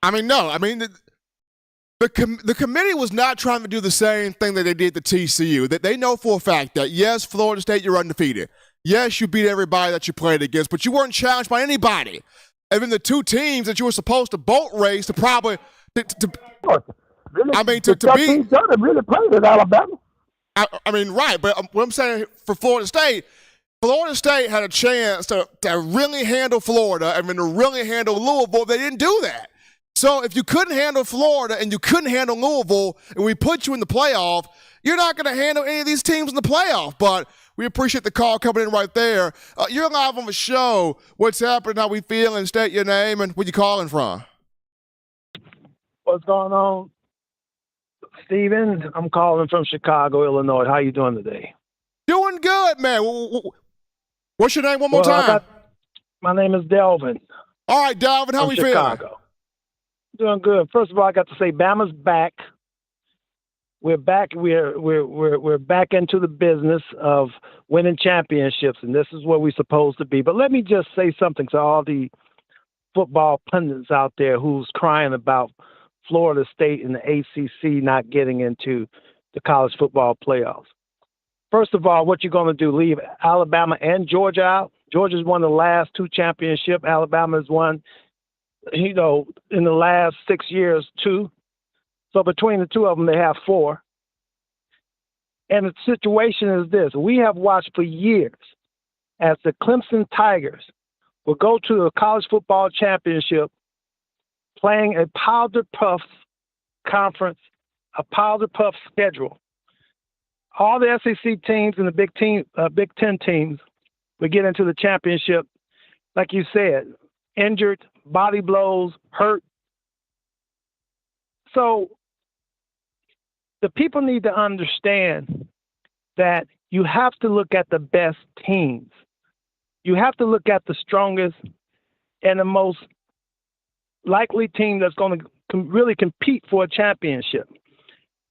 I mean, no. I mean, the committee was not trying to do the same thing that they did to TCU. That they know for a fact that, yes, Florida State, you're undefeated. Yes, you beat everybody that you played against, but you weren't challenged by anybody. And then the two teams that you were supposed to boat race to probably really, I mean, to be really played at Alabama. I mean, right. But what I'm saying for Florida State had a chance to really handle Florida and then to really handle Louisville. They didn't do that. So if you couldn't handle Florida and you couldn't handle Louisville and we put you in the playoff, you're not going to handle any of these teams in the playoff. But we appreciate the call coming in right there. You're live on the show. What's happening? How we feeling? State your name and where you calling from. What's going on? Steven, I'm calling from Chicago, Illinois. How you doing today? Doing good, man. What's your name one more time? My name is Delvin. All right, Delvin, how we feeling? Doing good. First of all, I got to say Bama's back. we're back. We're back into the business of winning championships, and this is where we're supposed to be. But let me just say something to all the football pundits out there who's crying about Florida State and the ACC not getting into the college football playoffs. First of all, what you're going to do, leave Alabama and Georgia out? Georgia's won the last 2 championships. Alabama's won, in the last 6 years, 2. So between the 2 of them, they have 4. And the situation is this. We have watched for years as the Clemson Tigers will go to a college football championship playing a powder puff conference, a powder puff schedule. All the SEC teams and the Big Ten teams will get into the championship, like you said, injured, body blows, hurt. So the people need to understand that you have to look at the best teams. You have to look at the strongest and the most likely team that's going to really compete for a championship.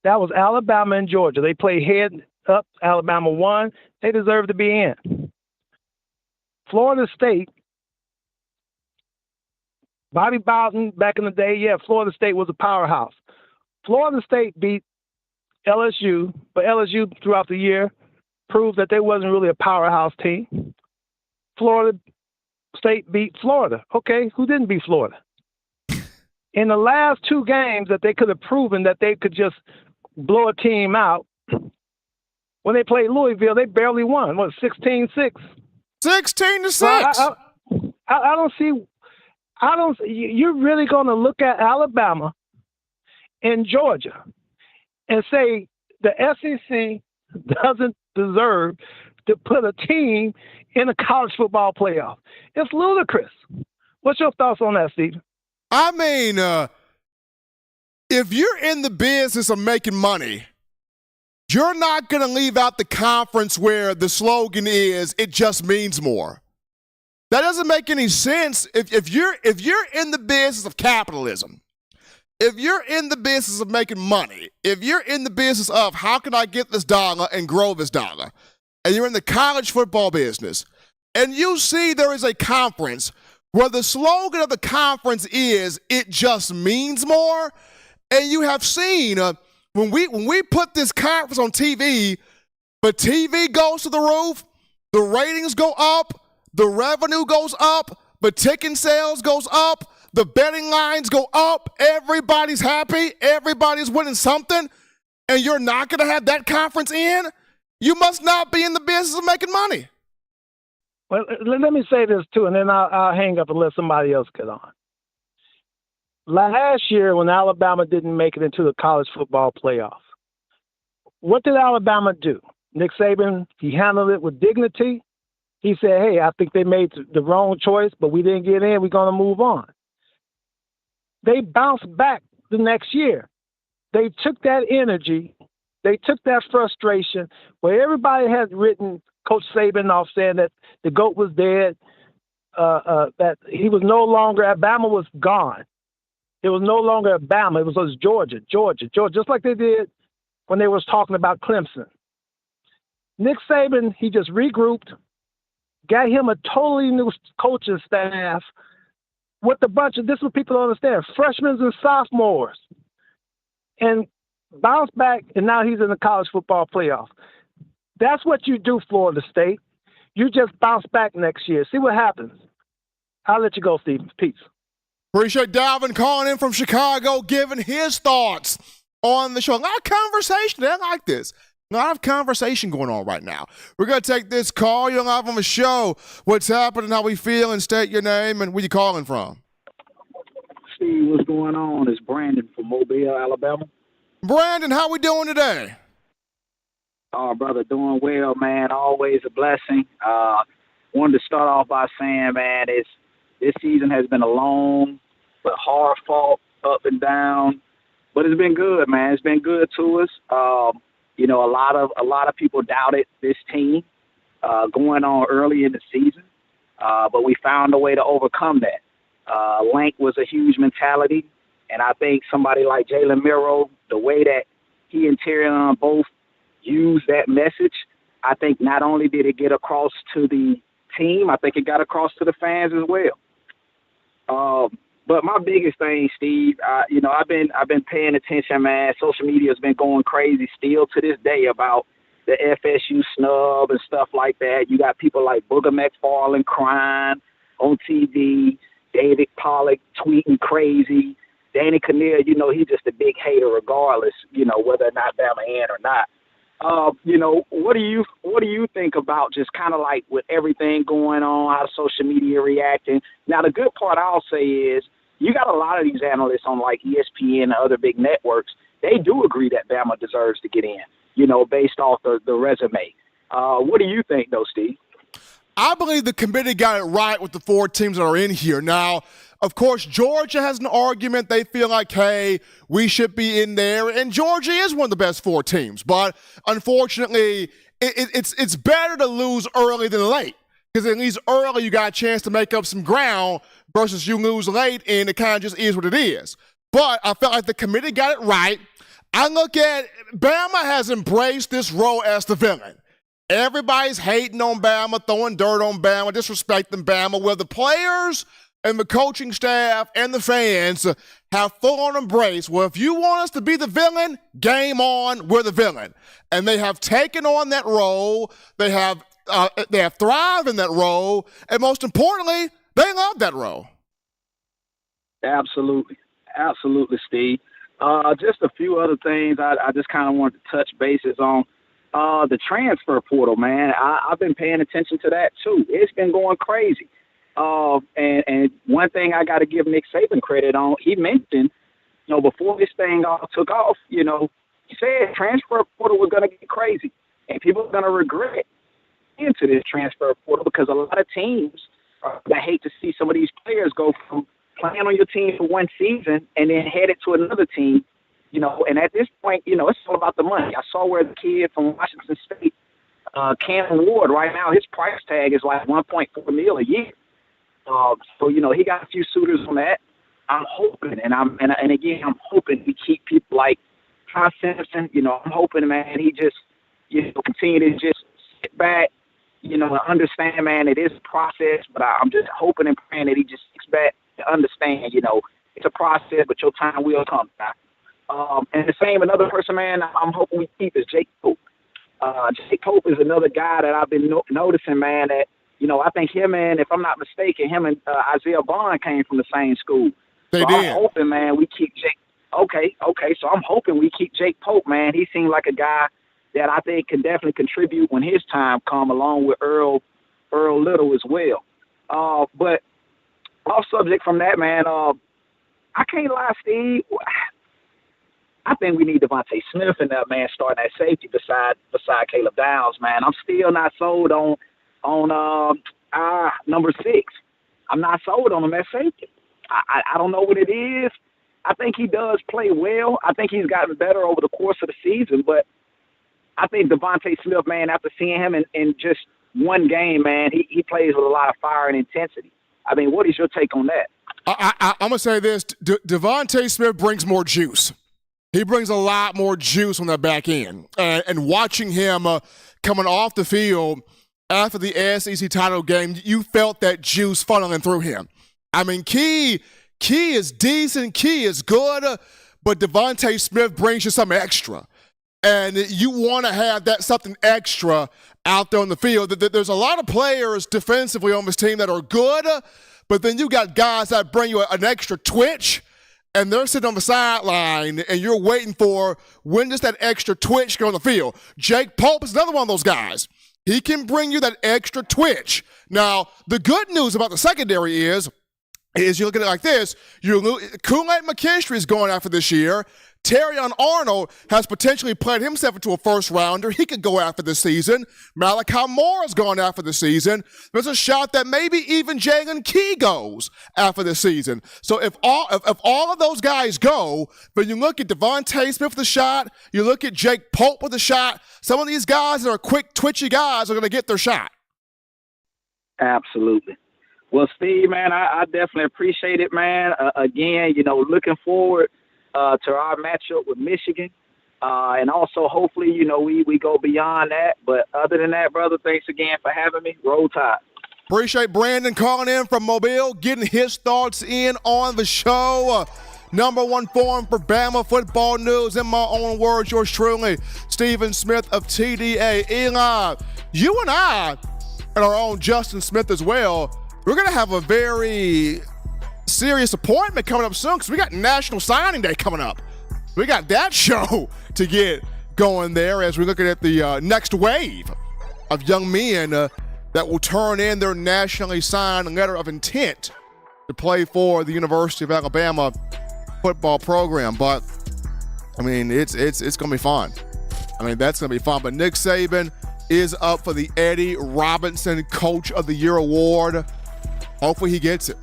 That was Alabama and Georgia. They played head up. Alabama won. They deserve to be in. Florida State, Bobby Bowden back in the day, Florida State was a powerhouse. Florida State beat LSU, but LSU throughout the year proved that they wasn't really a powerhouse team. Florida State beat Florida. Okay, who didn't beat Florida? In the last 2 games that they could have proven that they could just blow a team out, when they played Louisville, they barely won. 16-6? 16-6. I don't see. You're really going to look at Alabama and Georgia and say the SEC doesn't deserve to put a team in a college football playoff. It's ludicrous. What's your thoughts on that, Steve? I mean, if you're in the business of making money, you're not going to leave out the conference where the slogan is, it just means more. That doesn't make any sense. If you're in the business of capitalism, if you're in the business of making money, if you're in the business of how can I get this dollar and grow this dollar, and you're in the college football business, and you see there is a conference where the slogan of the conference is, it just means more, and you have seen when we put this conference on TV, the TV goes to the roof, the ratings go up, the revenue goes up, the ticket sales goes up, the betting lines go up, everybody's happy, everybody's winning something, and you're not going to have that conference in? You must not be in the business of making money. Well, let me say this, too, and then I'll hang up and let somebody else get on. Last year, when Alabama didn't make it into the college football playoff, what did Alabama do? Nick Saban, he handled it with dignity. He said, hey, I think they made the wrong choice, but we didn't get in. We're going to move on. They bounced back the next year. They took that energy. They took that frustration where everybody had written Coach Saban off saying that the GOAT was dead, that he was no longer at Bama was gone. It was no longer at Bama. It was Georgia, just like they did when they was talking about Clemson. Nick Saban, he just regrouped, got him a totally new coaching staff with a bunch of, this is what people don't understand, freshmen and sophomores, and bounced back, and now he's in the college football playoff. That's what you do, Florida State. You just bounce back next year. See what happens. I'll let you go, Steve. Peace. Appreciate Dalvin calling in from Chicago, giving his thoughts on the show. A lot of conversation. I like this. A lot of conversation going on right now. We're going to take this call. You're live on the show. What's happening, how we feel, and state your name and where you calling from. Steve, what's going on? It's Brandon from Mobile, Alabama. Brandon, how we doing today? Oh, brother, doing well, man. Always a blessing. Wanted to start off by saying, man, this season has been a long but hard fought, up and down, but it's been good, man. It's been good to us. A lot of people doubted this team going on early in the season, but we found a way to overcome that. Lank was a huge mentality, and I think somebody like Jalen Miro, the way that he and Terrion both used that message. I think not only did it get across to the team, I think it got across to the fans as well. But my biggest thing, Steve, I've been paying attention, man. Social media has been going crazy still to this day about the FSU snub and stuff like that. You got people like Booger McFarland crying on TV, David Pollack tweeting crazy, Danny Kinnear, he's just a big hater regardless, whether or not Bama in or not. What do you think about just kind of like with everything going on, how social media reacting? Now, the good part I'll say is you got a lot of these analysts on like ESPN and other big networks. They do agree that Bama deserves to get in, based off the resume. What do you think, though, Steve? I believe the committee got it right with the 4 teams that are in here. Now, of course, Georgia has an argument. They feel like, hey, we should be in there. And Georgia is one of the best 4 teams. But unfortunately, it's better to lose early than late. Because at least early you got a chance to make up some ground versus you lose late and it kind of just is what it is. But I felt like the committee got it right. I look at Bama has embraced this role as the villain. Everybody's hating on Bama, throwing dirt on Bama, disrespecting Bama. Well, the players and the coaching staff and the fans have full-on embrace. Well, if you want us to be the villain, game on, we're the villain. And they have taken on that role. They have thrived in that role. And most importantly, they love that role. Absolutely. Absolutely, Steve. Just a few other things I just kind of wanted to touch bases on. The transfer portal, man, I've been paying attention to that too. It's been going crazy. And one thing I got to give Nick Saban credit on, he mentioned, before this thing all took off, he said transfer portal was going to get crazy and people are going to regret into this transfer portal because a lot of teams that hate to see some of these players go from playing on your team for one season and then headed to another team. And at this point, it's all about the money. I saw where the kid from Washington State, Cam Ward, right now, his price tag is like $1.4 million a year. So, he got a few suitors on that. I'm hoping, and again, I'm hoping we keep people like Ty Simpson. I'm hoping, man, he just, continue to just sit back, and understand, man, it is a process, but I'm just hoping and praying that he just sits back to understand, it's a process, but your time will come, man. And the same, another person, man, I'm hoping we keep is Jake Pope. Jake Pope is another guy that I've been noticing, man, that, I think him and, if I'm not mistaken, him and Isaiah Bond came from the same school. They so did. I'm hoping, man, we keep Jake. Okay. So I'm hoping we keep Jake Pope, man. He seemed like a guy that I think can definitely contribute when his time come, along with Earl Little as well. But off subject from that, man, I can't lie, Steve. I think we need Devontae Smith in that, man, starting at safety beside Caleb Downs, man. I'm still not sold on number 6. I'm not sold on him at safety. I don't know what it is. I think he does play well. I think he's gotten better over the course of the season, but I think Devontae Smith, man, after seeing him in just one game, man, he plays with a lot of fire and intensity. I mean, what is your take on that? I'm going to say this. Devontae Smith brings more juice. He brings a lot more juice on that back end. And watching him coming off the field after the SEC title game, you felt that juice funneling through him. I mean, Key is decent. Key is good. But Devontae Smith brings you something extra. And you want to have that something extra out there on the field. There's a lot of players defensively on this team that are good, but then you got guys that bring you an extra twitch, and they're sitting on the sideline, and you're waiting for when does that extra twitch go on the field. Jake Pope is another one of those guys. He can bring you that extra twitch. Now, the good news about the secondary is you look at it like this. Kool-Aid McKinstry is going after this year. Terrion Arnold has potentially played himself into a first-rounder. He could go after this season. Malachi Moore is going after the season. There's a shot that maybe even Jalen Key goes after this season. So if all of those guys go, then you look at Devontae Smith with a shot, you look at Jake Pope with a shot, some of these guys that are quick, twitchy guys are going to get their shot. Absolutely. Well, Steve, man, I definitely appreciate it, man. Again, looking forward to our matchup with Michigan. And also, hopefully, we go beyond that. But other than that, brother, thanks again for having me. Roll Tide. Appreciate Brandon calling in from Mobile, getting his thoughts in on the show. Number one forum for Bama football news. In my own words, yours truly, Stephen Smith of TDA. Eli, you and I, and our own Justin Smith as well, we're going to have a very serious appointment coming up soon because we got National Signing Day coming up. We got that show to get going there as we're looking at the next wave of young men that will turn in their nationally signed letter of intent to play for the University of Alabama football program. But I mean, it's gonna be fun. I mean, that's gonna be fun. But Nick Saban is up for the Eddie Robinson Coach of the Year award. Hopefully he gets it.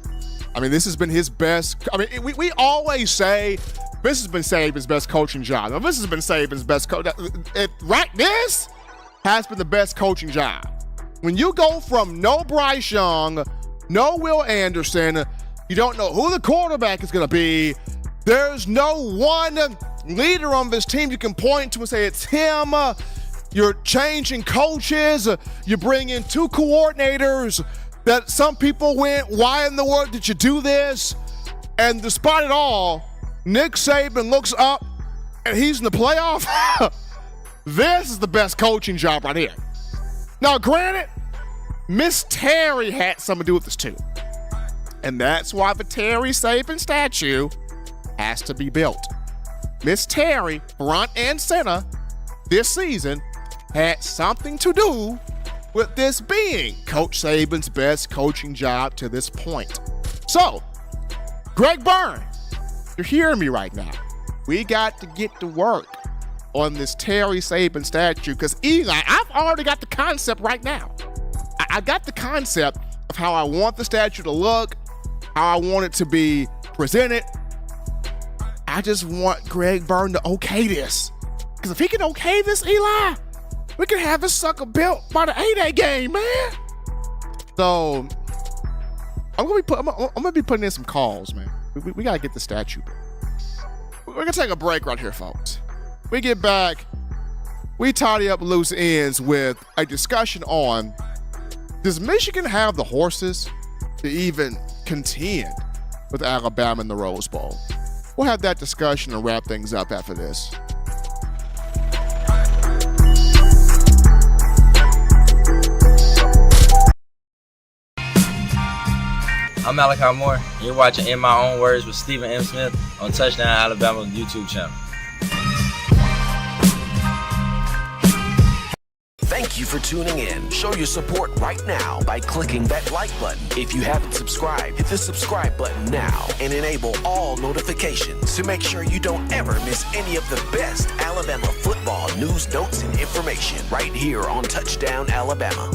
I mean, this has been his best. I mean, we always say this has been Saban's best coaching job. Now, this has been Saban's best coach. This has been the best coaching job. When you go from no Bryce Young, no Will Anderson, you don't know who the quarterback is going to be. There's no one leader on this team you can point to and say it's him. You're changing coaches. You bring in two coordinators that some people went, why in the world did you do this? And despite it all, Nick Saban looks up and he's in the playoff. This is the best coaching job right here. Now, granted, Miss Terry had something to do with this too. And that's why the Terry Saban statue has to be built. Miss Terry, front and center, this season had something to do with this being Coach Saban's best coaching job to this point. So, Greg Byrne, you're hearing me right now. We got to get to work on this Terry Saban statue because Eli, I've already got the concept right now. I got the concept of how I want the statue to look, how I want it to be presented. I just want Greg Byrne to okay this. Because if he can okay this, Eli, we can have this sucker built by the 8A game, man. So I'm gonna be putting in some calls, man. We gotta get the statue. We're gonna take a break right here, folks. We get back, we tidy up loose ends with a discussion on, does Michigan have the horses to even contend with Alabama in the Rose Bowl? We'll have that discussion and wrap things up after this. I'm Malachi Moore, and you're watching In My Own Words with Stephen M. Smith on Touchdown Alabama YouTube channel. Thank you for tuning in. Show your support right now by clicking that like button. If you haven't subscribed, hit the subscribe button now and enable all notifications to make sure you don't ever miss any of the best Alabama football news, notes, and information right here on Touchdown Alabama.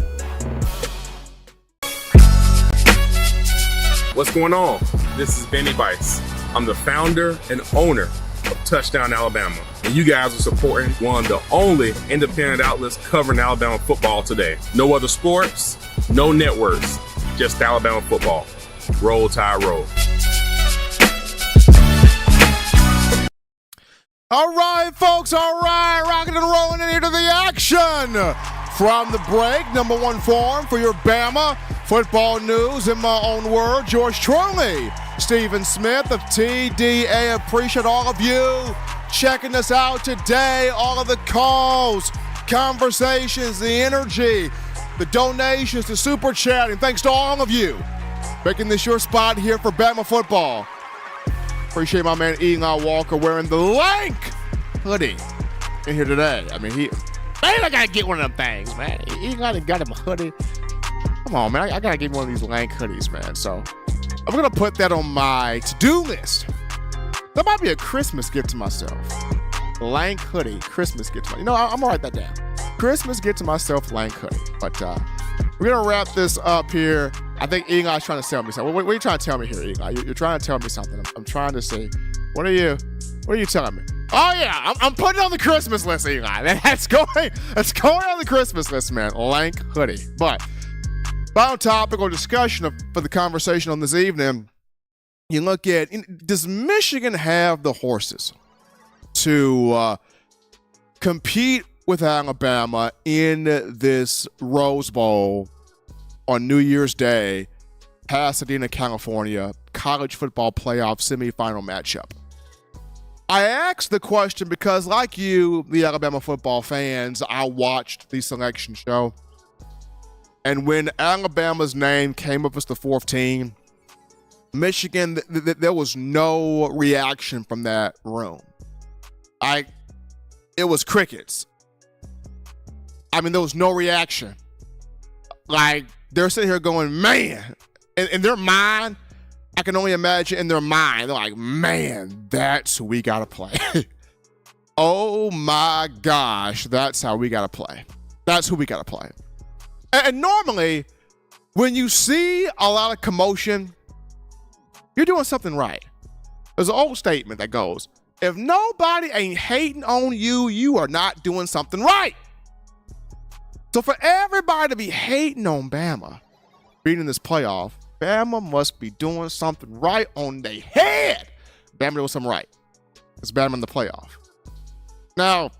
What's going on? This is Benny Bice. I'm the founder and owner of Touchdown Alabama. And you guys are supporting one of the only independent outlets covering Alabama football today. No other sports, no networks, just Alabama football. Roll Tide Roll. All right, folks, all right. Rocking and rolling into the action. From the break, number one forum for your Bama football news. In my own words, yours truly, Stephen Smith of TDA. Appreciate all of you checking us out today. All of the calls, conversations, the energy, the donations, the super chatting. Thanks to all of you making this your spot here for Bama football. Appreciate my man Eli Walker wearing the Lank hoodie in here today. I mean, I gotta get one of them things, man. Eli got him a hoodie. Come on, man. I gotta get one of these Lank hoodies, man. So I'm gonna put that on my to-do list. That might be a Christmas gift to myself. Lank hoodie, Christmas gift to myself. You know, I'm gonna write that down. Christmas gift to myself, Lank hoodie. But we're gonna wrap this up here. I think Eli's trying to tell me something. What are you trying to tell me here, Eli? You're trying to tell me something. I'm trying to say, what are you telling me? Oh yeah, I'm putting it on the Christmas list, Eli. That's going on the Christmas list, man. Lank hoodie. But final topic or discussion for the conversation on this evening, you look at, does Michigan have the horses to compete with Alabama in this Rose Bowl on New Year's Day, Pasadena, California, college football playoff semifinal matchup. I asked the question because, like you, the Alabama football fans, I watched the selection show. And when Alabama's name came up as the fourth team, Michigan, there was no reaction from that room. It was crickets. I mean, there was no reaction. Like, they're sitting here going, man, in their mind, I can only imagine in their mind, they're like, man, that's who we got to play. Oh my gosh, that's how we got to play. That's who we got to play. And normally, when you see a lot of commotion, you're doing something right. There's an old statement that goes, if nobody ain't hating on you, you are not doing something right. So for everybody to be hating on Bama, beating this playoff, Bama must be doing something right on their head. Bama doing something right. It's Bama in the playoff. Now,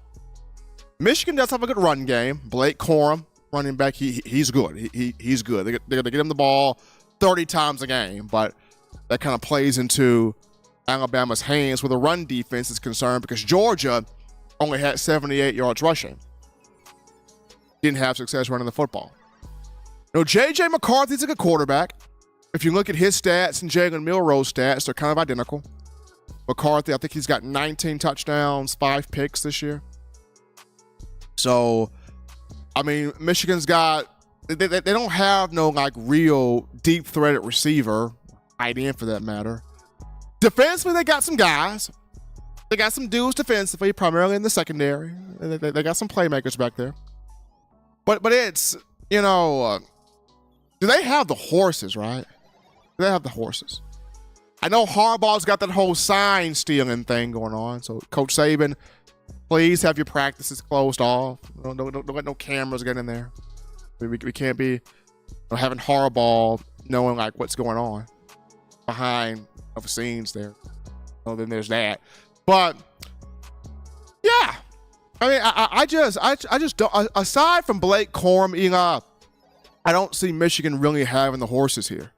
Michigan does have a good run game. Blake Corum, running back, he's good. He's good. They're going to get him the ball 30 times a game, but that kind of plays into Alabama's hands where the run defense is concerned because Georgia only had 78 yards rushing. Didn't have success running the football. J.J. McCarthy's a good quarterback. If you look at his stats and Jalen Milroe's stats, they're kind of identical. McCarthy, I think he's got 19 touchdowns, 5 picks this year. So, I mean, Michigan's got, they don't have no, like, real deep-threaded receiver, tight end for that matter. Defensively, they got some guys. They got some dudes defensively, primarily in the secondary. They got some playmakers back there. But it's, do they have the horses, right? Do they have the horses? I know Harbaugh's got that whole sign stealing thing going on. So, Coach Saban, please have your practices closed off. Don't let no cameras get in there. We can't be having Harbaugh knowing, like, what's going on behind the scenes there. Then there's that. But, yeah. I mean, I just don't, aside from Blake Corum, Eli, I don't see Michigan really having the horses here.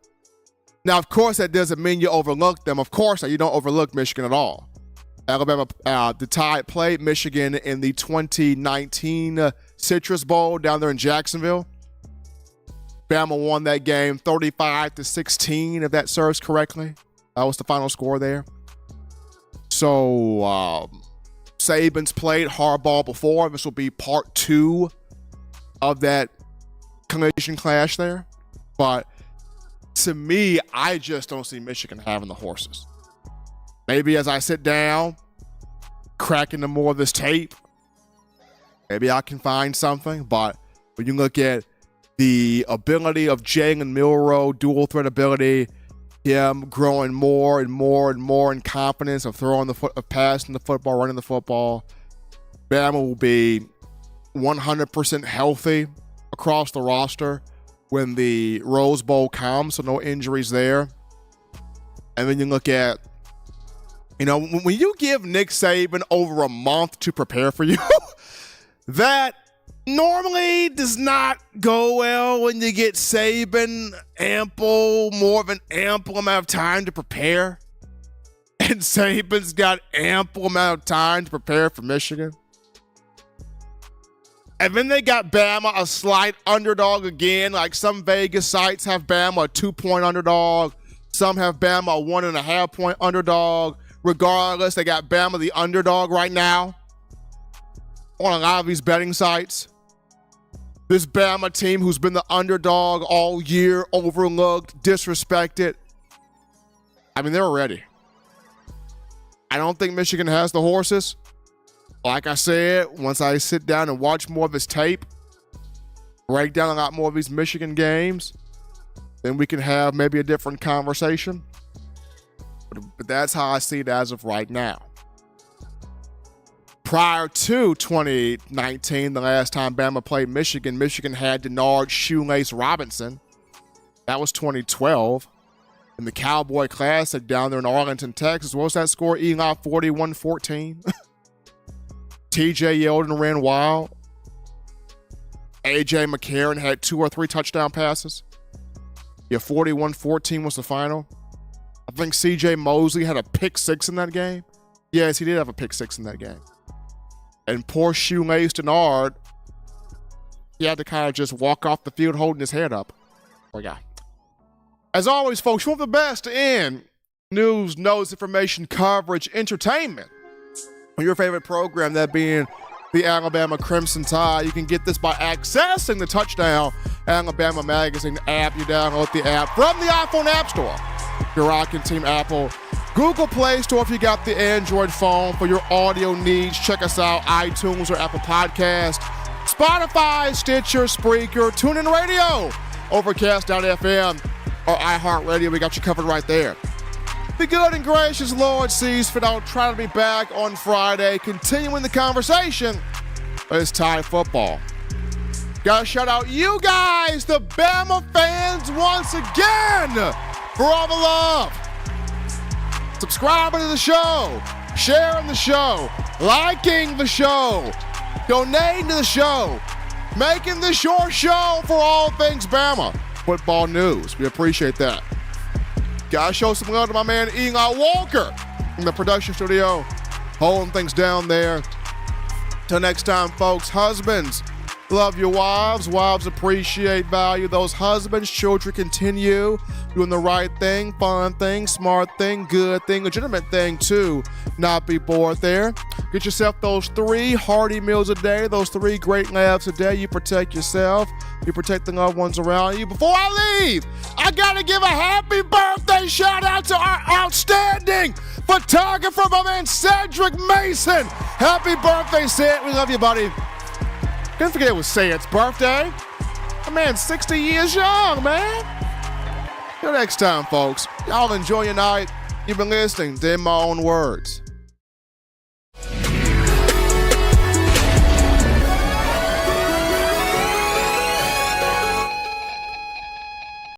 Now, of course, that doesn't mean you overlook them. Of course, you don't overlook Michigan at all. Alabama, the Tide played Michigan in the 2019 Citrus Bowl down there in Jacksonville. Bama won that game 35-16, if that serves correctly. That was the final score there. So, Saban's played Harbaugh before. This will be part 2 of that collision clash there. But to me, I just don't see Michigan having the horses. Maybe as I sit down, cracking into more of this tape, maybe I can find something. But when you look at the ability of Jalen Milroe, dual threat ability, him growing more and more and more in confidence of throwing of passing the football, running the football, Bama will be 100% healthy across the roster when the Rose Bowl comes, so no injuries there. And then you look at, when you give Nick Saban over a month to prepare for you, that normally does not go well when you get Saban more of an ample amount of time to prepare. And Saban's got ample amount of time to prepare for Michigan. And then they got Bama a slight underdog again. Like some Vegas sites have Bama a 2-point underdog. Some have Bama a 1.5-point underdog. Regardless, they got Bama the underdog right now on a lot of these betting sites. This Bama team who's been the underdog all year, overlooked, disrespected. I mean, they're ready. I don't think Michigan has the horses. Like I said, once I sit down and watch more of this tape, break down a lot more of these Michigan games, then we can have maybe a different conversation. But that's how I see it as of right now. Prior to 2019, the last time Bama played Michigan, Michigan had Denard Shoelace Robinson. That was 2012. In the Cowboy Classic down there in Arlington, Texas, what was that score? Eli, 41-14. TJ Yeldon ran wild. AJ McCarron had 2 or 3 touchdown passes. Yeah, 41-14 was the final. I think CJ Mosley had a pick 6 in that game. Yes, he did have a pick 6 in that game. And poor Shoelace Denard, he had to kind of just walk off the field holding his head up. Oh, yeah. As always, folks, you want the best in news, notes, information, coverage, entertainment on your favorite program, that being the Alabama Crimson Tide. You can get this by accessing the Touchdown Alabama Magazine app. You download the app from the iPhone App Store. If you're rocking Team Apple, Google Play Store if you got the Android phone for your audio needs. Check us out, iTunes or Apple Podcast, Spotify, Stitcher, Spreaker, TuneIn Radio, Overcast.fm, or iHeartRadio. We got you covered right there. Be good and gracious, Lord sees fit. I'll try to be back on Friday, continuing the conversation. It's Tide football. Gotta shout out you guys, the Bama fans, once again, for all the love. Subscribing to the show, sharing the show, liking the show, donating to the show, making this your show for all things Bama football news. We appreciate that. Gotta show some love to my man Eli Walker in the production studio, holding things down there. Till next time, folks, husbands, love your wives. Wives appreciate, value those husbands. Children continue doing the right thing, fun thing, smart thing, good thing, legitimate thing too. Not be bored there. Get yourself those 3 hearty meals a day, those 3 great laughs a day. You protect yourself. You protect the loved ones around you. Before I leave, I gotta give a happy birthday shout out to our outstanding photographer, my man Cedric Mason. Happy birthday, Sid. We love you, buddy. Can't forget it was Sayed's birthday. My man's 60 years young, man. Till next time, folks. Y'all enjoy your night. You've been listening to In My Own Words.